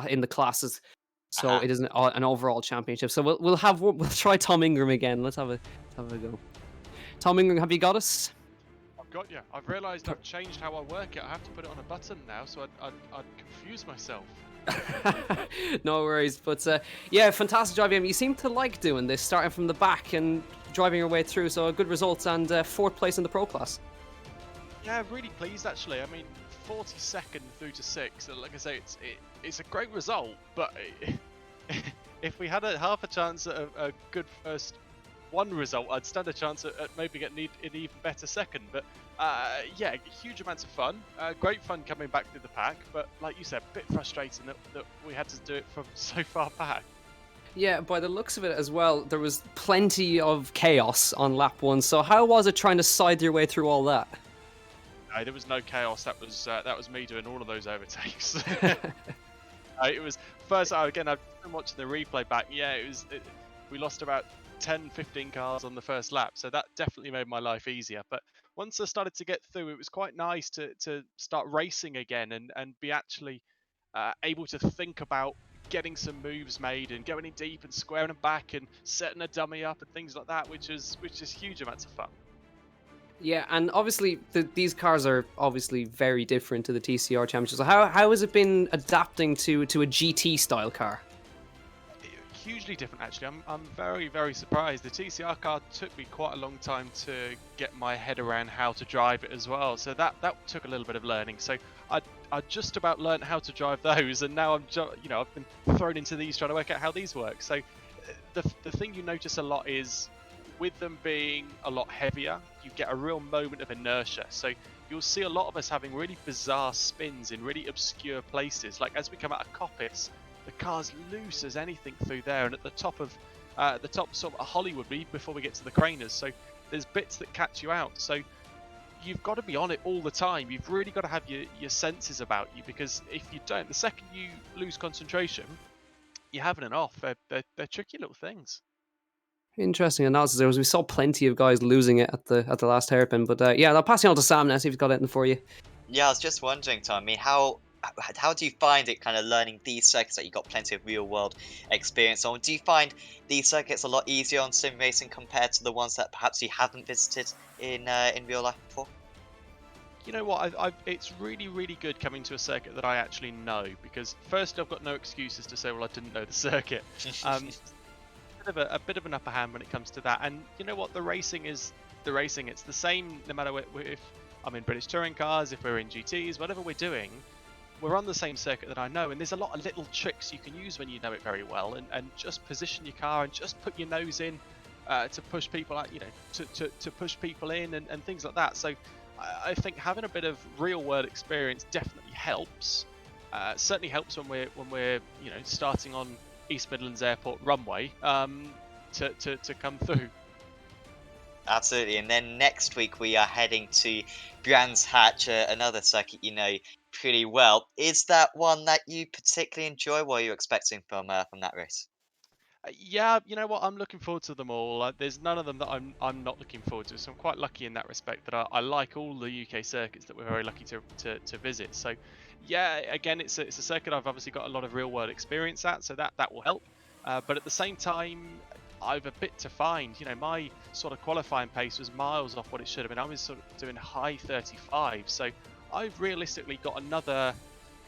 [SPEAKER 1] in the classes. So it isn't an overall championship. So we'll try Tom Ingram again. Let's have a go. Tom Ingram, have you got us?
[SPEAKER 3] I've got you. I've realised I've changed how I work it. I have to put it on a button now, so I'd confuse myself.
[SPEAKER 1] No worries. But yeah, fantastic drive. You seem to like doing this, starting from the back and driving your way through. So good results, and 4th place in the pro class.
[SPEAKER 3] Yeah, really pleased actually. I mean, 42nd through to 6th. Like I say, it's a great result. But if we had a half a chance at a good first one result, I'd stand a chance at maybe getting an even better second. But yeah, huge amounts of fun. Great fun coming back through the pack. But like you said, a bit frustrating that we had to do it from so far back.
[SPEAKER 1] Yeah, by the looks of it as well, there was plenty of chaos on lap 1. So how was it trying to side your way through all that?
[SPEAKER 3] No, there was no chaos. That was me doing all of those overtakes. It was first again. I've been watching the replay back. Yeah, we lost about 10, 15 cars on the first lap, so that definitely made my life easier. But once I started to get through, it was quite nice to start racing again and be actually able to think about getting some moves made and going in deep and squaring them back and setting a dummy up and things like that, which is huge amounts of fun.
[SPEAKER 1] Yeah, and obviously these cars are obviously very different to the TCR Championship. So how has it been adapting to a GT style car?
[SPEAKER 3] Hugely different actually. I'm very, very surprised. The TCR car took me quite a long time to get my head around how to drive it as well, so that took a little bit of learning. So I just about learned how to drive those, and now I've been thrown into these trying to work out how these work. So the thing you notice a lot is with them being a lot heavier, you get a real moment of inertia. So you'll see a lot of us having really bizarre spins in really obscure places. Like as we come out of Coppets, the car's loose as anything through there, and at the top sort of Hollywood before we get to the Craners. So there's bits that catch you out. So you've got to be on it all the time. You've really got to have your senses about you, because if you don't, the second you lose concentration, you're having an off. They're tricky little things.
[SPEAKER 1] Interesting analysis there. We saw plenty of guys losing it at the last hairpin. But yeah, I'll pass you on to Sam now, see if he's got anything for you.
[SPEAKER 2] Yeah, I was just wondering, Tom. I mean, how do you find it kind of learning these circuits that you got plenty of real world experience on? Do you find these circuits a lot easier on sim racing compared to the ones that perhaps you haven't visited in real life before?
[SPEAKER 3] You know what? It's really, really good coming to a circuit that I actually know, because first I've got no excuses to say, well, I didn't know the circuit. A bit of an upper hand when it comes to that. And you know what? The racing is the racing. It's the same no matter if I'm in British touring cars, if we're in GTs, whatever we're doing, we're on the same circuit that I know. And there's a lot of little tricks you can use when you know it very well, and just position your car and just put your nose in to push people out, to push people in and things like that. So I think having a bit of real world experience definitely helps. Certainly helps when we're starting on East Midlands Airport runway to come through.
[SPEAKER 2] Absolutely. And then next week we are heading to Brands Hatch, another circuit you know pretty well. Is that one that you particularly enjoy? What are you expecting from that race?
[SPEAKER 3] Yeah, you know what? I'm looking forward to them all. There's none of them that I'm not looking forward to. So I'm quite lucky in that respect that I like all the UK circuits that we're very lucky to visit. So yeah, again, it's a circuit I've obviously got a lot of real world experience at, so that will help. But at the same time, I've a bit to find. My sort of qualifying pace was miles off what it should have been. I was sort of doing high 35, so I've realistically got another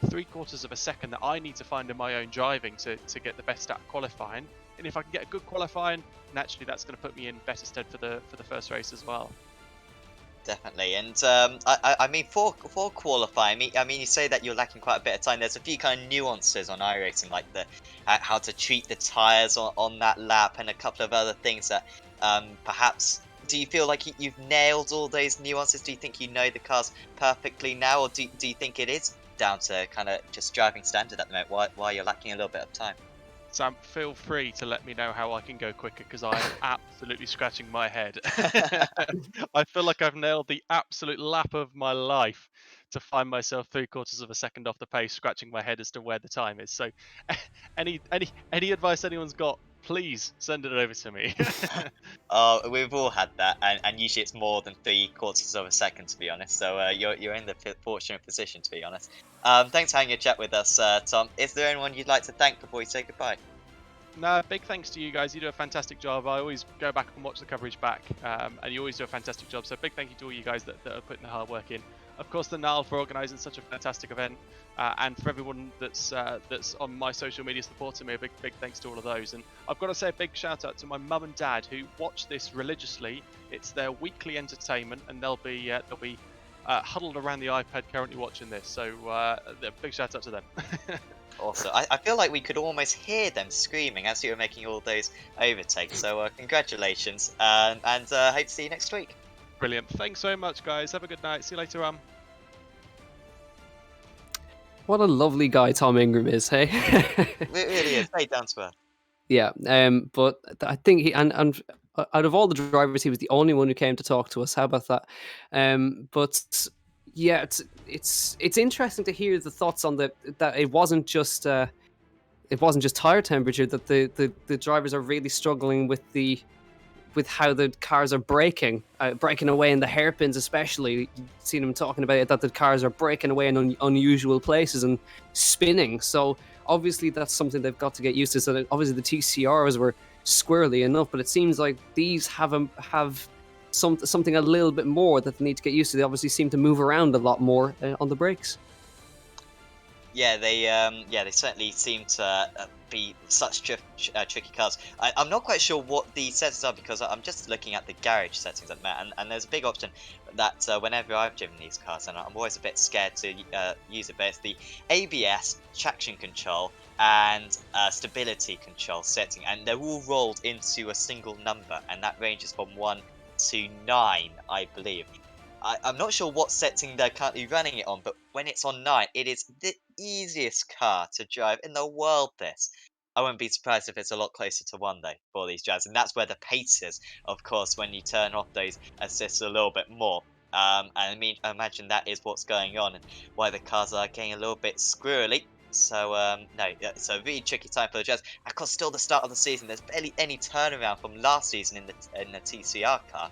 [SPEAKER 3] 3/4 of a second that I need to find in my own driving to get the best out of qualifying. And if I can get a good qualifying, naturally that's going to put me in better stead for the first race as well.
[SPEAKER 2] Definitely. And I mean, for qualifying, I mean, you say that you're lacking quite a bit of time. There's a few kind of nuances on iRacing, like the how to treat the tires on that lap, and a couple of other things that perhaps. Do you feel like you've nailed all those nuances? Do you think you know the cars perfectly now, or do you think it is down to kind of just driving standard at the moment? Why you're lacking a little bit of time?
[SPEAKER 3] Sam, feel free to let me know how I can go quicker, because I am absolutely scratching my head. I feel like I've nailed the absolute lap of my life to find myself 3/4 of a second off the pace, scratching my head as to where the time is. So, any advice anyone's got, please send it over to me.
[SPEAKER 2] We've all had that, and usually it's more than 3/4 of a second, to be honest. So you're in the fortunate position, to be honest. Thanks for having a chat with us, Tom. Is there anyone you'd like to thank before we say goodbye?
[SPEAKER 3] No, big thanks to you guys. You do a fantastic job. I always go back and watch the coverage back, and you always do a fantastic job. So big thank you to all you guys that are putting the hard work in. Of course, the NAL for organising such a fantastic event, and for everyone that's on my social media supporting me. A big thanks to all of those. And I've got to say a big shout out to my mum and dad who watch this religiously. It's their weekly entertainment, and they'll be huddled around the iPad currently watching this. So big shout out to them.
[SPEAKER 2] Also, I feel like we could almost hear them screaming as you were making all those overtakes. So congratulations, and hope to see you next week.
[SPEAKER 3] Brilliant. Thanks so much, guys. Have a good night. See you later.
[SPEAKER 1] What a lovely guy Tom Ingram is, hey?
[SPEAKER 2] It really is. Very down to earth.
[SPEAKER 1] Yeah, but I think and out of all the drivers, he was the only one who came to talk to us. How about that? But yeah, it's interesting to hear the thoughts on that it wasn't just tire temperature, that the drivers are really struggling with how the cars are breaking away in the hairpins, especially. You've seen him talking about it, that the cars are breaking away in unusual places and spinning. So obviously that's something they've got to get used to. So obviously the TCRs were squirrely enough, but it seems like these have something a little bit more that they need to get used to. They obviously seem to move around a lot more on the brakes.
[SPEAKER 2] Yeah, they certainly seem to be such tricky cars. I'm not quite sure what the settings are, because I'm just looking at the garage settings at Matt, and there's a big option that whenever I've driven these cars, and I'm always a bit scared to use it, but it's the ABS, traction control, and stability control setting, and they're all rolled into a single number, and that ranges from 1 to 9, I believe. I'm not sure what setting they're currently running it on, but when it's on 9, it is the easiest car to drive in the world, this. I wouldn't be surprised if it's a lot closer to 1, though, for these drivers. And that's where the pace is, of course, when you turn off those assists a little bit more. And I mean, I imagine that is what's going on, and why the cars are getting a little bit squirrely. So, no, it's a really tricky time for the drivers. Of course, still the start of the season. There's barely any turnaround from last season in the TCR car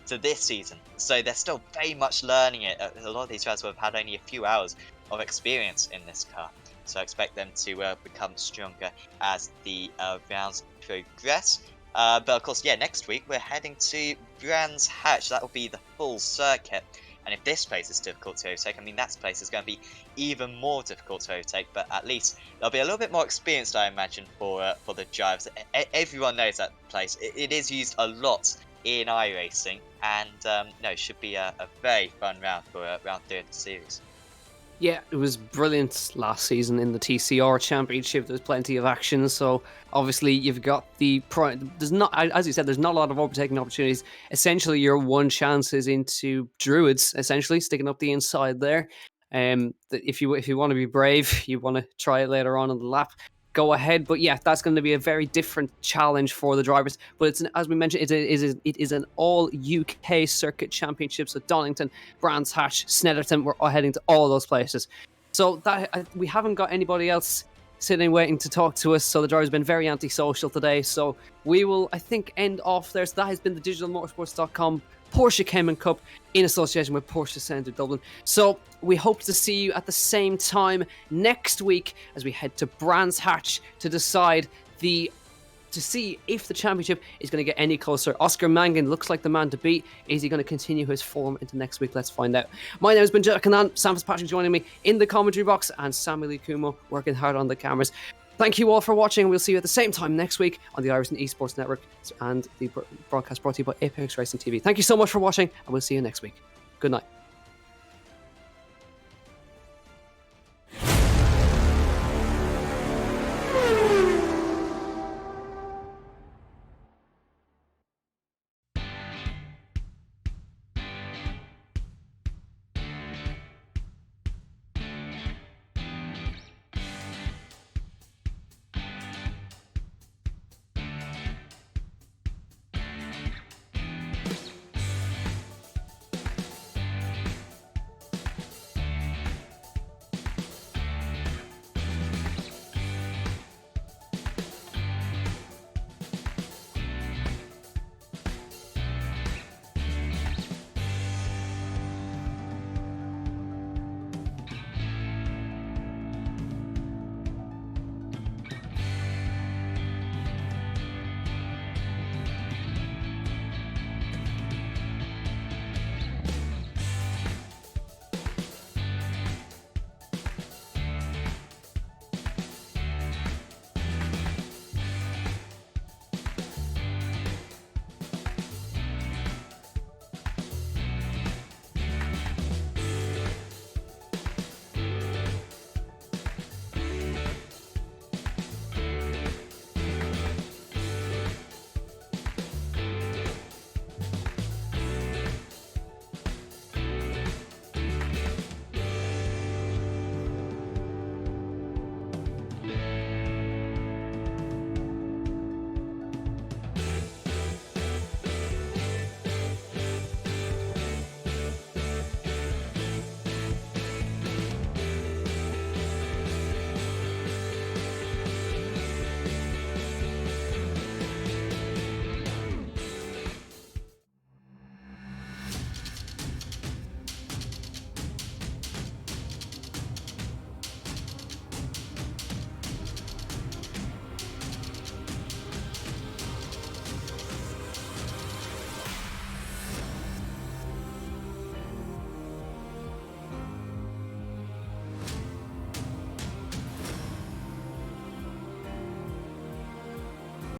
[SPEAKER 2] to this season, so they're still very much learning it. A lot of these drivers will have had only a few hours of experience in this car, so I expect them to become stronger as the rounds progress. But of course, yeah, next week we're heading to Brands Hatch. That will be the full circuit, and if this place is difficult to overtake, I mean, that place is going to be even more difficult to overtake, but at least they'll be a little bit more experienced, I imagine, for the drivers. Everyone knows that place. It is used a lot in iRacing, and no, it should be a very fun round for round 3 of the series.
[SPEAKER 1] Yeah, it was brilliant last season in the TCR Championship. There's plenty of action, so obviously you've got there's not, as you said, there's not a lot of overtaking opportunities. Essentially, your one chance is into Druids, essentially sticking up the inside there. If you want to be brave, you want to try it later on in the lap, go ahead. But yeah, that's going to be a very different challenge for the drivers. But it's as we mentioned, it is an all UK circuit championship. So Donington, Brands Hatch, Snetterton, we're all heading to all those places. So that we haven't got anybody else sitting waiting to talk to us. So the driver's been very antisocial today. So we will, I think, end off there. So that has been the digitalmotorsports.com Porsche Cayman Cup in association with Porsche Centre Dublin. So we hope to see you at the same time next week as we head to Brands Hatch to see if the championship is going to get any closer. Oscar Mangan looks like the man to beat. Is he going to continue his form into next week? Let's find out. My name has been Jack Canan, Sam Fitzpatrick joining me in the commentary box, and Samuel Kumo working hard on the cameras. Thank you all for watching. We'll see you at the same time next week on the iRacing Esports Network, and the broadcast brought to you by Apex Racing TV. Thank you so much for watching, and we'll see you next week. Good night.